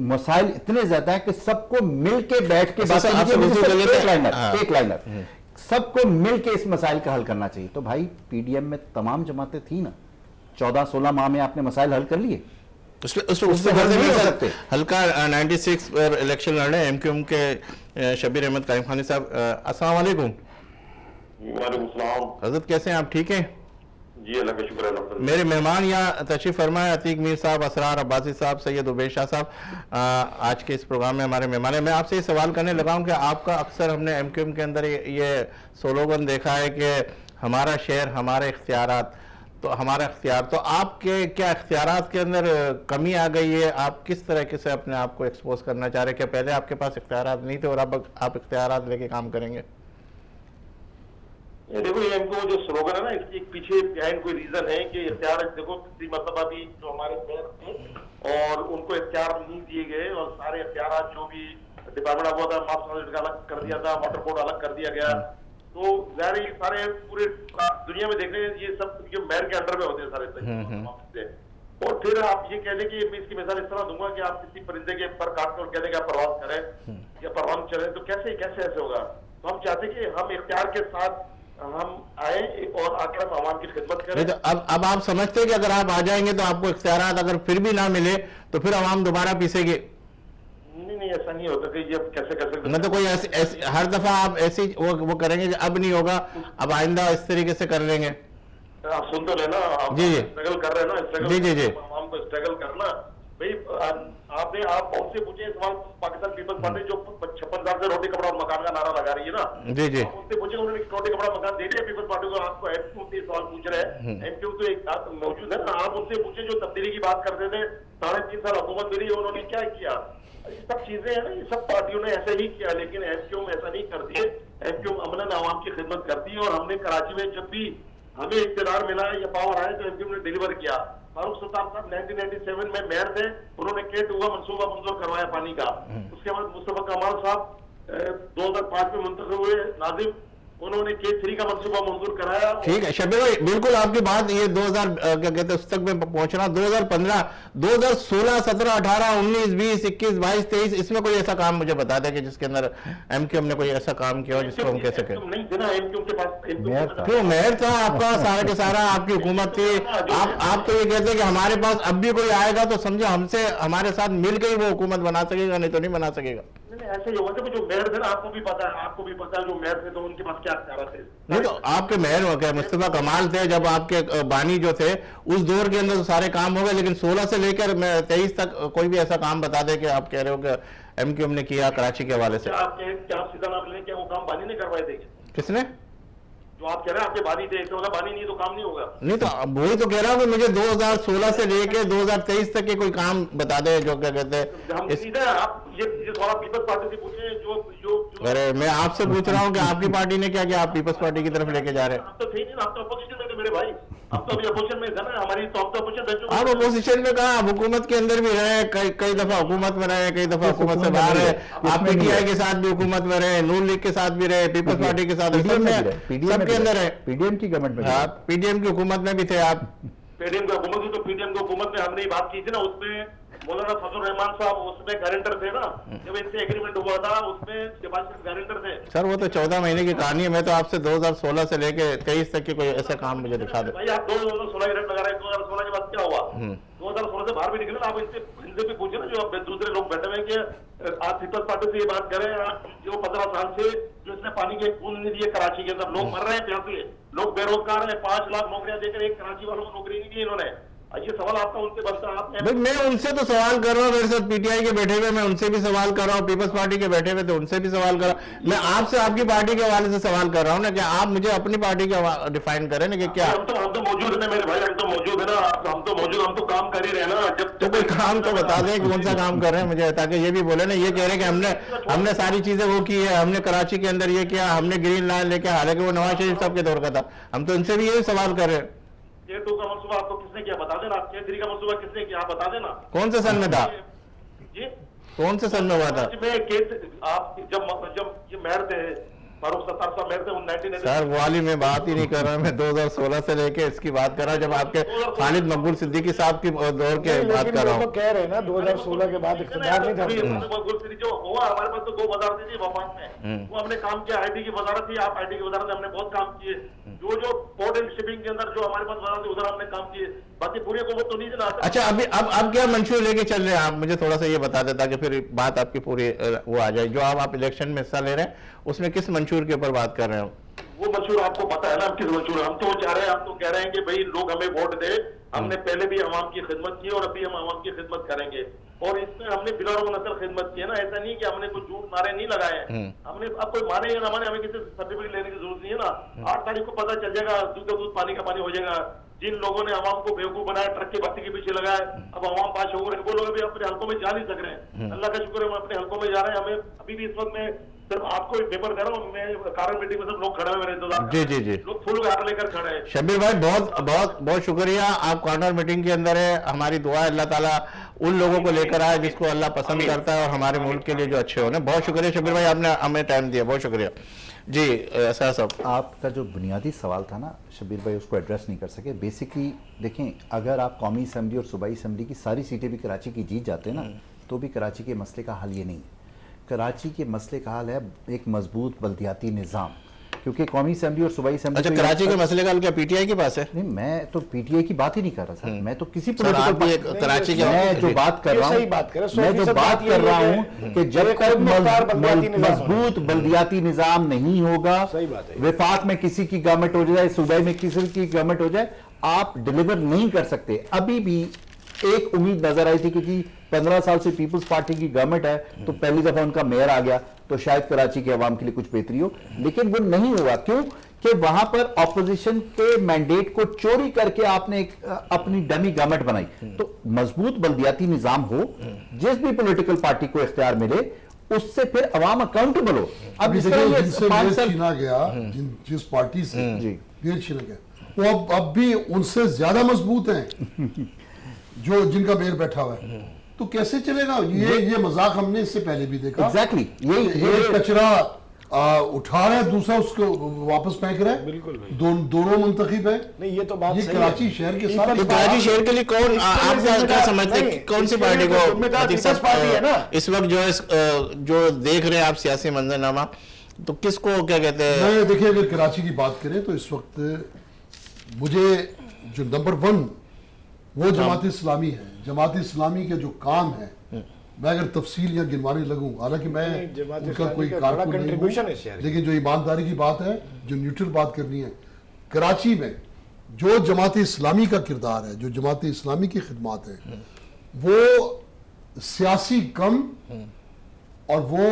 مسائل اتنے زیادہ ہیں کہ سب کو مل کے بیٹھ کے ایک لائنر سب کو مل کے اس مسائل کا حل کرنا چاہیے. تو بھائی PDM میں تمام جماعتیں تھیں نا, 14-16 ماہ میں آپ نے مسائل حل کر لیے. ہلکا 96 پر الیکشن لڑ رہے ہیں MQM کے شبیر احمد قائم خانی صاحب. السلام علیکم. وعلیکم السلام. حضرت کیسے ہیں آپ, ٹھیک ہیں؟ جی اللہ کا شکر ہے الحمد للہ. میرے مہمان یہاں تشریف فرمائے عتیق میر صاحب، اسرار عباسی صاحب، سید عبید شاہ صاحب آج کے اس پروگرام میں ہمارے مہمان ہیں. میں آپ سے یہ سوال کرنے لگا ہوں کہ آپ کا اکثر ہم نے ایم کیو ایم کے اندر یہ سلوگن دیکھا ہے کہ ہمارا شہر ہمارے اختیارات، تو ہمارا اختیار، تو آپ کے کیا اختیارات کے اندر کمی آ گئی ہے؟ آپ کس طریقے سے اپنے آپ کو ایکسپوز کرنا چاہ رہے ہیں کہ پہلے آپ کے پاس اختیارات نہیں تھے اور اب آپ اختیارات لے کے کام کریں گے؟ دیکھو یہ ہم کو جو سلوگن ہے نا، اس کے پیچھے بہائنڈ کوئی ریزن ہے کہ اختیار دیکھو کسی مرتبہ بھی جو ہمارے میئر تھے اور ان کو اختیار نہیں دیے گئے، اور سارے اختیارات جو بھی ڈپارٹمنٹ آف واٹر ماسٹر کا الگ کر دیا تھا، واٹر بورڈ الگ کر دیا گیا، تو ظاہر یہ سارے پورے دنیا میں دیکھ رہے ہیں یہ سب جو میئر کے انڈر میں ہوتے ہیں سارے. اور پھر آپ یہ کہہ دیں کہ میں اس کی مثال اس طرح دوں گا کہ آپ کسی پرندے کے پر کاٹ کر کہہ دیں کہ آپ پرواز کریں یا پروان چلیں، تو کیسے ایسے ہوگا؟ تو ہم چاہتے ہیں کہ ہم اختیار کے ساتھ ہم آئیں اور آ کر ہم عوام کی خدمت کریں. اب آپ سمجھتے ہیں کہ اگر آپ آ جائیں گے تو آپ کو اختیارات اگر پھر بھی نہ ملے تو پھر عوام دوبارہ پیسے گے؟ نہیں ایسا نہیں ہوتا کہ یہ کیسے نہ تو کوئی ایسی ہر دفعہ آپ ایسی وہ کریں گے کہ اب نہیں ہوگا، اب آئندہ اس طریقے سے کر لیں گے؟ آپ سن تو لینا، جی اسٹرگل کر رہے ہیں نا، جی عوام کو اسٹرگل کرنا. بھائی آپ بہت سے پوچھے سوال پاکستان پیپلز پارٹی جو 56 سال سے روٹی کپڑا اور مکان کا نعرہ لگا رہی ہے نا، جی ان سے پوچھے انہوں نے روٹی کپڑا مکان دے دیا پیپلز پارٹی کو. آپ کو ایم کیو سے سوال پوچھ رہے ہیں، ایم کیو تو ایک موجود ہے نا، آپ ان سے پوچھے جو تبدیلی کی بات کرتے تھے، 3.5 سال حکومت ملی، انہوں نے کیا کیا؟ یہ سب چیزیں ہیں نا، یہ سب پارٹیوں نے ایسے ہی کیا، لیکن ایم کیو ایسا نہیں کرتی ہے. ایم کیو امناً عوام کی خدمت کرتی ہے، اور ہم نے کراچی میں جب بھی ہمیں اقتدار ملا یا پاور آئے تو ایم کیو نے ڈیلیور کیا. فاروق ستار صاحب 1997 میں میئر تھے، انہوں نے کیٹ ہوا منصوبہ منظور کروایا پانی کا. اس کے بعد مصطفیٰ کمال صاحب 2005 میں منتخب ہوئے ناظم، انہوں نے K3 کا منصوبہ منظور کرایا. ٹھیک ہے شبیر بھائی، بالکل آپ کی بات یہ 2000 کیا کہتے ہیں اس تک میں پہنچ رہا. 2015 2016 17 18 19 20 21 22 23 اس میں کوئی ایسا کام مجھے بتا دیں کہ جس کے اندر ایم کیو ایم نے کوئی ایسا کام کیا ہو جس کو ہم کہہ سکیں؟ نہیں تھے نا ایم کیو کے پاس، کیوں میئر تھا آپ کا، سارا کے سارا آپ کی حکومت تھی. آپ تو یہ کہتے ہیں کہ ہمارے پاس اب بھی کوئی آئے گا تو سمجھو ہم سے ہمارے ساتھ مل کے ہی وہ حکومت بنا سکے گا، نہیں تو نہیں بنا سکے گا. ایسے ہی ہوگا کہ جو میئر تھے نا، آپ کو بھی پتا ہے جو میئر تھے تو ان کے پاس کیا اختیارات تھے. نہیں تو آپ کے میئر ہو گئے مصطفیٰ کمال تھے، جب آپ کے بانی جو تھے اس دور کے اندر تو سارے کام ہو گئے، لیکن 16 سے لے کر 23 تک کوئی بھی ایسا کام بتا دے کہ آپ کہہ رہے ہو کہ ایم کیو ایم نے کیا کراچی کے حوالے سے؟ آپ سیدھا نام لیں، کیا وہ کام بانی نے کروائے تھے؟ کس نے؟ جو آپ کہہ رہے ہیں آپ کے بانی تھے، تو بانی نہیں تو کام نہیں ہوگا. نہیں تو وہی تو کہہ رہا ہوں کہ مجھے 2016 سے لے کے 2023 تک کے کوئی کام بتا دے جو کیا کہتے ہم ہیں. سیدھا آپ یہ سوال پیپلز پارٹی سے پوچھیں جو ارے میں آپ سے پوچھ رہا ہوں کہ آپ کی پارٹی نے کیا کیا، آپ پیپلز پارٹی کی طرف لے کے جا رہے ہیں؟ آپ تو تھے نہیں، آپ تو اپوزیشن میں تھے میرے بھائی، آپ تو ابھی اپوزیشن میں تھے نا، ہماری تو آپ تو اپوزیشن. آپ اپوزیشن میں کہا، آپ حکومت کے اندر بھی رہے، کئی دفعہ حکومت میں رہے، کئی دفعہ حکومت سے باہر رہے. آپ پی ٹی آئی کے ساتھ بھی حکومت میں رہے، نون لیگ کے ساتھ بھی رہے، پیپلز پارٹی کے ساتھ، سب کے اندر رہے. پی ڈی ایم کی گورنمنٹ میں، پی ڈی ایم کی حکومت میں بھی تھے آپ. پی ڈی ایم کی حکومت تو پی ڈی ایم کی حکومت میں ہم نے بات کی تھی نا، اس میں مولانا فضل الرحمان صاحب اس میں گارنٹر تھے نا، جب ان سے ایگریمنٹ ہوا تھا اس میں گارنٹر تھے. سر وہ تو 14 مہینے کی کہانی ہے، میں تو آپ سے 2016 سے لے کے 23 تک کی کوئی ایسا کام مجھے دکھا دیں. بھائی آپ 2016 ریٹ لگا رہے ہیں، 2016 کے بعد کیا ہوا؟ 2016 سے باہر بھی نکلے. آپ ان سے بھی پوچھیں نا، جو دوسرے لوگ بیٹھے ہوئے کہ آپ پیپلز پارٹی سے یہ بات کریں، جو 15 سال سے جو اس نے پانی کے پول نہیں دیے کراچی کے اندر، لوگ مر رہے ہیں پیاسے، لوگ بے روزگار ہیں، 5 لاکھ نوکریاں دے کر ایک کراچی والوں کو نوکری نہیں دی انہوں نے. یہ سوال آپ کا ان سے بنتا ہے. آپ میں ان سے تو سوال کر رہا ہوں، میرے ساتھ پی ٹی آئی کے بیٹھے ہوئے میں ان سے بھی سوال کر رہا ہوں، پیپلز پارٹی کے بیٹھے ہوئے تو ان سے بھی سوال کر رہا ہوں. میں آپ سے آپ کی پارٹی کے حوالے سے سوال کر رہا ہوں نا کہ آپ مجھے اپنی پارٹی کا ڈیفائن کریں نا کہ کیا. ہم تو موجود ہیں میرے بھائی، ہم تو موجود ہیں نا، ہم تو کام کر ہی رہے نا. جب تو کوئی کام تو بتا دیں کون سا کام کر رہے ہیں مجھے، تاکہ یہ بھی بولے نا، یہ کہہ رہے ہیں کہ ہم نے ساری چیزیں وہ کی ہے، ہم نے کراچی کے اندر یہ کیا، ہم نے گرین لائن لے کے، حالانکہ وہ نواز شریف صاحب کے دور کا تھا. ہم تو ان سے بھی یہی سوال کر رہے ہیں. K2 کا منصوبہ آپ کو کس نے کیا بتا دینا، آپ K3 کا منصوبہ کس نے کیا بتا دینا. کون سے سن میں تھا؟ جی کون سے سن میں ہوا تھا؟ آپ جب یہ میئر تھے فاروق ستار صاحب میئر تھے 1990. سر وہ والی میں بات ہی نہیں کر رہا، میں 2016 سے لے کے اس کی بات کر رہا ہوں، جب آپ کے خالد مقبول صدیقی صاحب کی دور کے بات کر رہا ہوں. کہہ رہے ہیں نا 2016 کے بعد اقتدار نہیں تھا. جو ہوا ہمارے پاس تو 2 وزارتیں تھی وفاق میں، وہ ہم نے کام کیا. آئی ٹی کی وزارت تھی، آپ آئی ٹی کی وزارت ہم نے بہت کام کیے. جو پورٹ اینڈ شپنگ کے اندر جو ہمارے پاس وزارت تھی ادھر ہم نے کام کیے. باقی پوری حکومت تو نہیں تھی نا. اچھا اب کیا منشور لے کے چل رہے ہیں آپ؟ مجھے تھوڑا سا یہ بتا دیں تاکہ پھر بات آپ کی پوری وہ آ جائے. جو آپ الیکشن میں حصہ لے رہے ہیں اس میں کس منشور کے اوپر بات کر رہے ہیں؟ وہ منشور آپ کو پتا ہے نا ہم کس منشور. ہم تو چاہ رہے ہیں, ہم تو کہہ رہے ہیں کہ بھائی لوگ ہمیں ووٹ دے. ہم نے پہلے بھی عوام کی خدمت کی اور ابھی ہم عوام کی خدمت کریں گے, اور اس میں ہم نے بلا روک نظر خدمت کی ہے نا. ایسا نہیں کہ ہم نے کوئی جھوٹ نعرے نہیں لگائے ہیں. ہم نے اب کوئی مانے یا نہ مانے, ہمیں کسی سرٹیفکیٹ لینے کی ضرورت نہیں ہے نا. 8 تاریخ کو پتہ چل جائے گا, دودھ کا دودھ پانی کا پانی ہو جائے گا. جن لوگوں نے عوام کو بیوقوف بنایا, ٹرک کی بتی کے پیچھے لگایا, اب عوام پاس ہو رہے ہیں, وہ لوگ ابھی اپنے حلقوں میں جا نہیں سک رہے ہیں. اللہ کا شکر ہے ہم اپنے حلقوں میں جا رہے ہیں. ہمیں ابھی بھی اس وقت میں صرف آپ کو پیپر دے رہا ہوں, میں کارن میٹنگ میں سب لوگ کھڑے ہیں میرے انتظار. جی لوگ فل گاڑ لے کر کھڑے ہیں. شبیر بھائی بہت بہت بہت شکریہ. آپ کارنر میٹنگ کے اندر ہے, ہماری دعا ہے اللہ تعالیٰ ان لوگوں کو لے کر آئے جس کو اللہ پسند کرتا ہے اور ہمارے ملک کے لیے جو اچھے ہونے. بہت شکریہ شبیر بھائی, آپ نے ہمیں ٹائم دیا, بہت شکریہ. جی ایسا صاحب, آپ کا جو بنیادی سوال تھا نا شبیر بھائی, اس کو ایڈریس نہیں کر سکے. بیسکلی دیکھیں, اگر آپ قومی اسمبلی اور صوبائی اسمبلی کی ساری سیٹیں بھی کراچی کی جیت جاتے ہیں نا, تو بھی کراچی کے مسئلے کا حل یہ نہیں. کراچی کے مسئلے کا حل ہے ایک مضبوط بلدیاتی نظام, کیونکہ قومی اسمبلی اور صوبائی اسمبلی. اچھا کراچی کے مسئلے کا حل کیا پی ٹی آئی کے پاس ہے؟ نہیں, میں تو پی ٹی آئی کی بات ہی نہیں کر رہا تھا. میں تو کسی آپ بھی کراچی کے, میں جو بات کر رہا ہوں, میں جو بات کر رہا ہوں کہ جب تک مضبوط بلدیاتی نظام نہیں ہوگا, وفاق میں کسی کی گورنمنٹ ہو جائے, صوبے میں کسی کی گورنمنٹ ہو جائے, آپ ڈیلیور نہیں کر سکتے. ابھی بھی ایک امید نظر آئی تھی, کیونکہ 15 سال سے پیپلز پارٹی کی گورنمنٹ ہے, تو پہلی دفعہ ان کا میئر آ گیا, تو شاید کراچی کے عوام کے لیے کچھ بہتری ہو. لیکن وہ نہیں ہوا. کیوں کہ وہاں پر اپوزیشن کے مینڈیٹ کو چوری کر کے آپ نے اپنی ڈمی گورنمنٹ بنائی. تو مضبوط بلدیاتی نظام ہو, جس بھی پولیٹیکل پارٹی کو اختیار ملے, اس سے پھر عوام اکاؤنٹیبل ہو. اب جن سے میئر چھینا گیا, جس پارٹی سے میئر چھینا گیا, وہ اب بھی ان سے زیادہ مضبوط ہیں جو جن کا میئر بیٹھا ہوا ہے. تو کیسے چلے گا یہ مذاق؟ ہم نے اس سے پہلے بھی دیکھا. ایگزیکٹلی, ایک کچرا اٹھا رہا ہے, دوسرا اس کو واپس پھینک رہا ہے. بالکل دونوں منتخب ہیں. نہیں, یہ تو بات یہ کراچی شہر کے ساتھ, کراچی شہر کے لیے کون, آپ کیا سمجھتے ہیں کون سی پارٹی کو اس وقت جو دیکھ رہے ہیں آپ سیاسی منظرنامہ, تو کس کو کیا کہتے ہیں؟ میں دیکھیں اگر کراچی کی بات کریں تو اس وقت مجھے جو نمبر 1 وہ جماعت اسلامی ہے. جماعت اسلامی کے جو کام ہے, میں اگر تفصیل یا گنوانے لگوں, حالانکہ میں ان کا کوئی کارکن نہیں ہوں, لیکن جو ایمانداری کی بات ہے, جو نیوٹرل بات کرنی ہے, کراچی میں جو جماعت اسلامی کا کردار ہے, جو جماعت اسلامی کی خدمات ہیں, وہ سیاسی کم اور وہ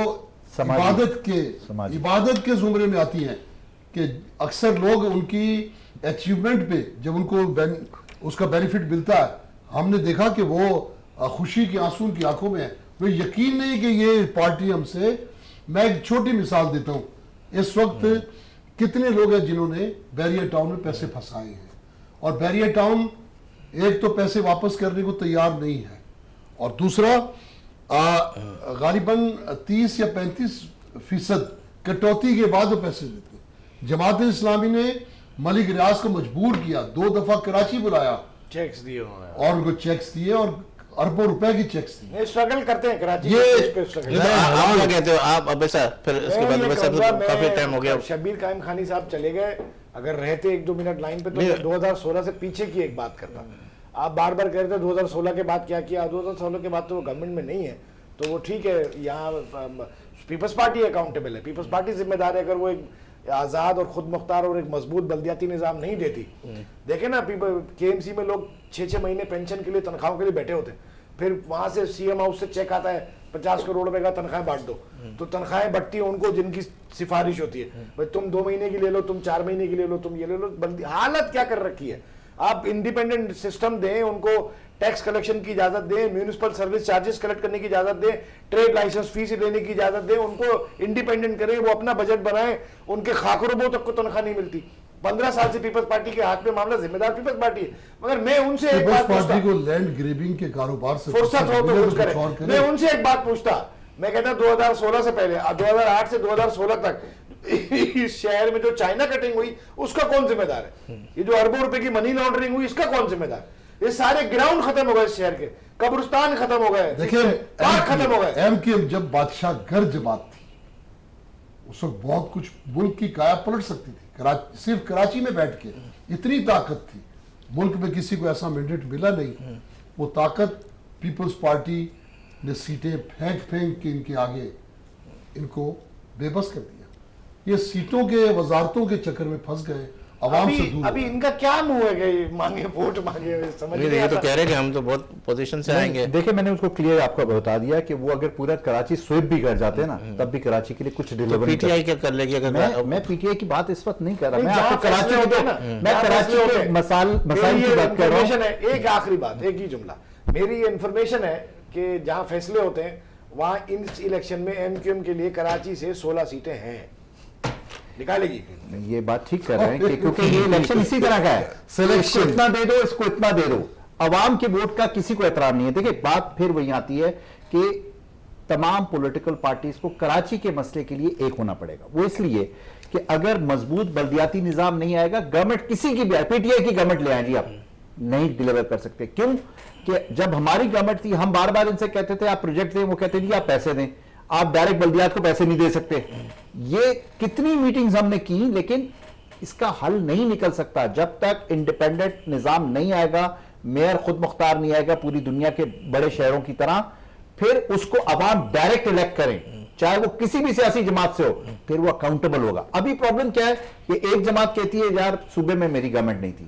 عبادت کے زمرے میں آتی ہیں. کہ اکثر لوگ ان کی اچیومنٹ پہ جب ان کو اس کا بینیفٹ ملتا ہے, ہم نے دیکھا کہ وہ خوشی کے آنسو کی آنکھوں میں ہے. وہ یقین نہیں کہ یہ پارٹی ہم سے, میں ایک چھوٹی مثال دیتا ہوں, اس وقت کتنے لوگ ہیں جنہوں نے بیریا ٹاؤن میں پیسے پھنسائے ہیں, اور بیریا ٹاؤن ایک تو پیسے واپس کرنے کو تیار نہیں ہے, اور دوسرا غالباً 30 یا 35% کٹوتی کے بعد وہ پیسے دیتے ہیں. جماعت اسلامی نے ملک ریاض کو مجبور کیا, 2 دفعہ کراچی بلایا, چیکس دیے انہوں نے, اور ان کو چیکس دیے, اور اربوں روپے کی چیکس دیے. اسٹرگل کرتے ہیں کراچی. آپ کیا کہتے ہو آپ اب ایسا, پھر اس کے بعد کافی ٹائم ہو گیا. شبیر قائم خانی صاحب چلے گئے, اگر رہتے 1-2 منٹ لائن پہ, تو 2016 سے پیچھے کی ایک بات کرتا. آپ بار بار کہہ رہے تھے 2016 کے بعد کیا کیا, 2016 کے بعد تو وہ گورنمنٹ میں نہیں ہے, تو وہ ٹھیک ہے, یہاں پیپلز پارٹی اکاؤنٹیبل ہے, پیپلز پارٹی ذمہ دار ہے. اگر وہ ایک آزاد اور خود مختار اور ایک مضبوط بلدیاتی نظام نہیں دیتی, دیکھیں نا کے ایم سی میں لوگ 6 مہینے پینشن کے لیے, تنخواہوں کے لیے بیٹھے ہوتے ہیں, پھر وہاں سے سی ایم ہاؤس سے چیک آتا ہے 50 کروڑ روپے کا, تنخواہیں بانٹ دو, تو تنخواہیں بٹتی ہیں ان کو جن کی سفارش ہوتی ہے, بھائی تم 2 مہینے کی لے لو, تم 4 مہینے کی لے لو, تم یہ لے لو. حالت کیا کر رکھی ہے. آپ انڈیپینڈنٹ سسٹم دیں ان کو, ٹیکس کلیکشن کی اجازت دیں, میونسپل سروس چارجز کلیکٹ کرنے کی اجازت دیں, ٹریڈ لائسنس فیس لینے کی اجازت دیں, ان کو انڈیپینڈنٹ کریں, وہ اپنا بجٹ بنائیں. ان کے خاکربوں تک کو تنخواہ نہیں ملتی. 15 سال سے پیپلز پارٹی کے ہاتھ میں معاملہ, ذمہ دار پیپلز پارٹی ہے, مگر میں ان سے ایک بات پوچھتا, پارٹی کو لینڈ گریبنگ کے کاروبار سے فرصت ہو تو کچھ کریں. میں ان سے ایک بات پوچھتا, میں کہتا 2016 سے پہلے, 2008 سے 2016 تک اس شہر میں جو چائنا کٹنگ ہوئی اس کا کون ذمہ دار ہے؟ یہ جو اربوں روپے کی منی لانڈرنگ ہوئی اس کا کون ذمہ دار؟ یہ سارے گراؤنڈ ختم ہو گئے اس شہر کے, قبرستان ختم ہو گئے, پارک ختم ہو گئے. ایم کی جب بادشاہ گر جماعت تھی, اس وقت بہت کچھ ملک کی کایا پلٹ سکتی تھی. صرف کراچی میں بیٹھ کے اتنی طاقت تھی, ملک میں کسی کو ایسا مینڈیٹ ملا نہیں. وہ طاقت پیپلز پارٹی نے سیٹیں پھینک کے ان کے آگے ان کو بے بس کر دیا. یہ سیٹوں کے وزارتوں کے چکر میں پھنس گئے, عوام سے دور. ابھی ان کا کیا منہ ہے کہ مانگے ووٹ مانگے, سمجھ نہیں یہ تو آتا. کہہ رہے کہ ہم تو بہت پوزیشن سے آئیں گے. دیکھیں میں نے اس کو کلیئر آپ کو بتا دیا کہ وہ اگر پورا کراچی سویپ بھی کر جاتے ہیں نا تب بھی کراچی کے لیے کچھ ڈیلیور پی ٹی آئی کیا کر لے گی اگر میں پی ٹی آئی کی بات اس وقت نہیں کر رہا, نہیں, میں آپ جہاں کو کراچی فیصلے ہوتے ہیں نا, میں جہاں کراچی فیصلے ہوتے کے ہیں. مسائل کی بات کر رہا ہوں. انفارمیشن ہے, ایک آخری بات, ایک ہی جملہ, میری یہ انفارمیشن ہے کہ جہاں فیصلے ہوتے ہیں وہاں اس الیکشن میں ایم کیو ایم کے لیے کراچی سے 16 سیٹیں ہیں, نکالے گی. یہ بات ٹھیک کر رہے ہیں کہ کیونکہ یہ الیکشن اسی طرح کا ہے, اس کو اتنا دے دو, اس کو اتنا دے دو, عوام کے ووٹ کا کسی کو احترام نہیں ہے. دیکھیں بات پھر وہی آتی ہے کہ تمام پولیٹیکل پارٹیز کو کراچی کے مسئلے کے لیے ایک ہونا پڑے گا. وہ اس لیے کہ اگر مضبوط بلدیاتی نظام نہیں آئے گا, گورنمنٹ کسی کی بھی آئے, پی ٹی آئی کی گورنمنٹ لے آئیں جی, آپ نہیں ڈیلیور کر سکتے. کیوں کہ جب ہماری گورنمنٹ تھی ہم بار بار ان سے کہتے تھے آپ پروجیکٹ دیں, وہ کہتے تھے آپ پیسے دیں, آپ ڈائریکٹ بلدیات کو پیسے نہیں دے سکتے. یہ کتنی میٹنگز ہم نے کی, لیکن اس کا حل نہیں نکل سکتا جب تک انڈیپینڈنٹ نظام نہیں آئے گا, میئر خود مختار نہیں آئے گا پوری دنیا کے بڑے شہروں کی طرح, پھر اس کو عوام ڈائریکٹ الیکٹ کریں چاہے وہ کسی بھی سیاسی جماعت سے ہو, پھر وہ اکاؤنٹیبل ہوگا. ابھی پرابلم کیا ہے کہ ایک جماعت کہتی ہے یار صوبے میں میری گورنمنٹ نہیں تھی,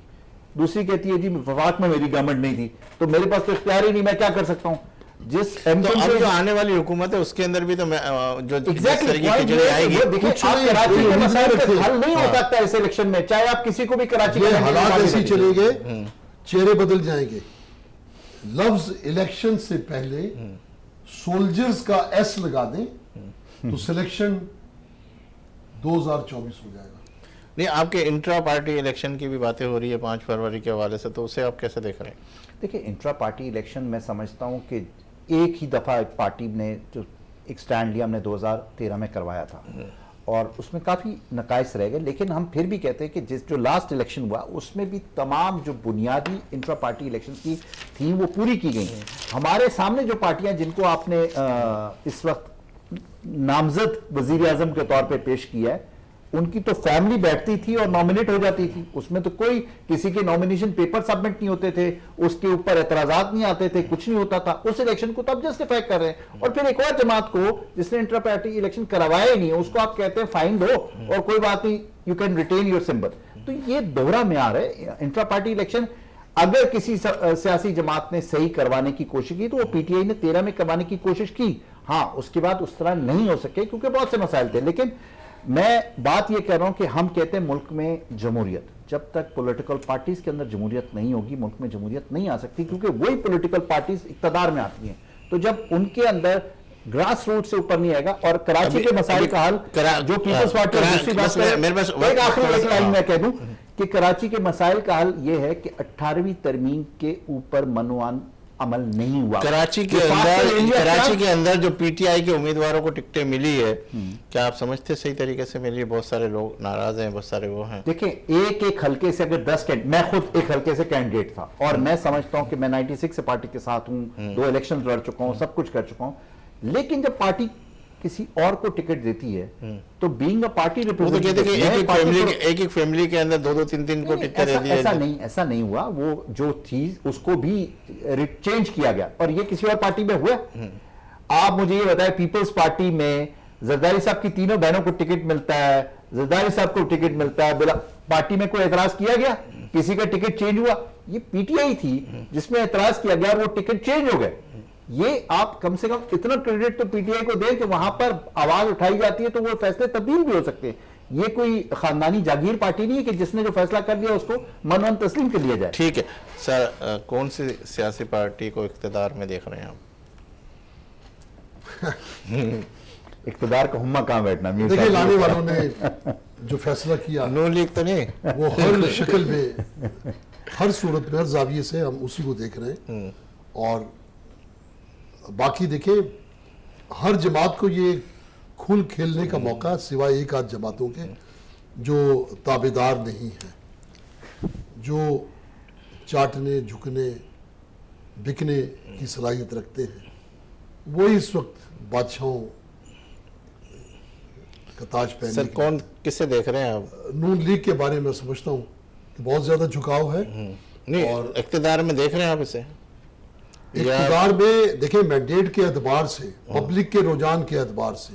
دوسری کہتی ہے جی وفاق میں میری گورنمنٹ نہیں تھی, تو میرے پاس تو اختیار ہی نہیں, میں کیا کر سکتا ہوں. جس تو اب جو آنے والی حکومت ہے اس کے اندر بھی تو جو جس طرح کی کھچڑی آئے گی, کراچی کے مسائل کا حل نہیں ہو سکتا اس الیکشن میں, چاہے آپ کسی کو بھی کراچی یہ حالات ایسی چلیں گے, چہرے بدل جائیں گے. لفظ الیکشن سے پہلے سولجرز کا ایس لگا دیں تو سلیکشن 2024 ہو جائے گا. نہیں, آپ کے انٹرا پارٹی الیکشن کی بھی باتیں ہو رہی ہے 5 فروری کے حوالے سے, تو اسے آپ کیسے دیکھ رہے ہیں؟ دیکھیں انٹرا پارٹی الیکشن میں سمجھتا ہوں کہ ایک ہی دفعہ ایک پارٹی نے جو ایک سٹینڈ لیا, ہم نے 2013 میں کروایا تھا اور اس میں کافی نقائص رہ گئے, لیکن ہم پھر بھی کہتے ہیں کہ جو لاسٹ الیکشن ہوا اس میں بھی تمام جو بنیادی انٹرا پارٹی الیکشن کی تھیں وہ پوری کی گئی. ہمارے سامنے جو پارٹیاں جن کو آپ نے اس وقت نامزد وزیر اعظم کے طور پہ پیش کیا ہے, ان کی تو فیملی بیٹھتی تھی اور نامنیٹ ہو جاتی تھی, اس میں تو کوئی کسی کے نامنیشن پیپر سبمٹ نہیں ہوتے تھے, اس کے اوپر اعتراضات نہیں آتے تھے, کچھ نہیں ہوتا تھا. اس الیکشن کو تب جسٹیفائی کر رہے ہیں, اور پھر ایک اور جماعت کو جس نے انٹرا پارٹی الیکشن کروایا ہی نہیں ہے اس کو آپ کہتے ہیں فائن دو اور کوئی بات نہیں, you can retain your symbol. تو یہ دوہرا معیار ہے. انٹرا پارٹی الیکشن اگر کسی سیاسی جماعت نے صحیح کروانے کی کوشش کی تو وہ پی ٹی آئی نے 13 میں کروانے کی کوشش کی, ہاں اس کے بعد اس طرح نہیں ہو سکے کیونکہ بہت سے مسائل تھے. لیکن میں بات یہ کہہ رہا ہوں کہ ہم کہتے ہیں ملک میں جمہوریت, جب تک پولیٹیکل پارٹیز کے اندر جمہوریت نہیں ہوگی ملک میں جمہوریت نہیں آ سکتی, کیونکہ وہی پولیٹیکل پارٹیز اقتدار میں آتی ہیں. تو جب ان کے اندر گراس روٹ سے اوپر نہیں آئے گا, اور کراچی کے مسائل کا حل جو پیپلز پارٹی ایک آخری لائن میں کہہ دوں کہ کراچی کے مسائل کا حل یہ ہے کہ 18ویں ترمیم کے اوپر منوان عمل نہیں ہوا. کراچی کے اندر جو پی ٹی آئی کے امیدواروں کو ٹکٹیں ملی ہے, کیا آپ سمجھتے صحیح طریقے سے ملی ہے؟ بہت سارے لوگ ناراض ہیں, بہت سارے وہ ہیں. دیکھیں ایک حلقے سے اگر 10 میں خود ایک حلقے سے کینڈیڈیٹ تھا اور میں سمجھتا ہوں کہ میں 96 سے پارٹی کے ساتھ ہوں, 2 الیکشن لڑ چکا ہوں, سب کچھ کر چکا ہوں, لیکن جب پارٹی کسی اور کو ٹکٹ دیتی ہے تو بینگ اے پارٹی ایک فیملی کے اندر 2 3 کو ٹکٹیں دے دی. ایسا نہیں ہوا. وہ جو چیز اس کو بھی چینج کیا گیا, اور یہ کسی اور پارٹی میں ہوا. آپ مجھے یہ بتائیں پیپلز پارٹی میں زرداری صاحب کی تینوں بہنوں کو ٹکٹ ملتا ہے, زرداری صاحب کو ٹکٹ ملتا ہے, پارٹی میں کوئی اعتراض کیا گیا؟ کسی کا ٹکٹ چینج ہوا؟ یہ پی ٹی آئی تھی جس میں اعتراض کیا گیا اور وہ ٹکٹ چینج ہو گئے. یہ آپ کم سے کم اتنا کریڈٹ تو پی ٹی آئی کو دیں کہ وہاں پر آواز اٹھائی جاتی ہے تو وہ فیصلے تبدیل بھی ہو سکتے ہیں. یہ کوئی خاندانی جاگیر پارٹی نہیں ہے کہ جس نے جو فیصلہ کر لیا اس کو من تسلیم کر لیا جائے. ٹھیک ہے سر, کون سی سیاسی پارٹی کو اقتدار میں دیکھ رہے ہیں آپ؟ اقتدار کا ہمہ کہاں بیٹھنا. دیکھیں لانے والوں نے جو فیصلہ کیا نون لیگ تو نہیں, وہ ہر شکل میں, ہر صورت میں, ہر زاویے سے ہم اسی کو دیکھ رہے ہیں. اور باقی دیکھیں ہر جماعت کو یہ کھل کھیلنے کا موقع سوائے ایک آدھ جماعتوں کے جو تابعدار نہیں ہیں, جو چاٹنے جھکنے بکنے کی صلاحیت رکھتے ہیں, وہی اس وقت بادشاہوں کا تاج پہنے. سر کون کسے دیکھ رہے ہیں آپ؟ نون لیگ کے بارے میں سمجھتا ہوں کہ بہت زیادہ جھکاؤ ہے. نہیں, اور اقتدار میں دیکھ رہے ہیں آپ اسے؟ اقتدار میں دیکھیں مینڈیٹ کے اعتبار سے, پبلک کے رجحان کے اعتبار سے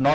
9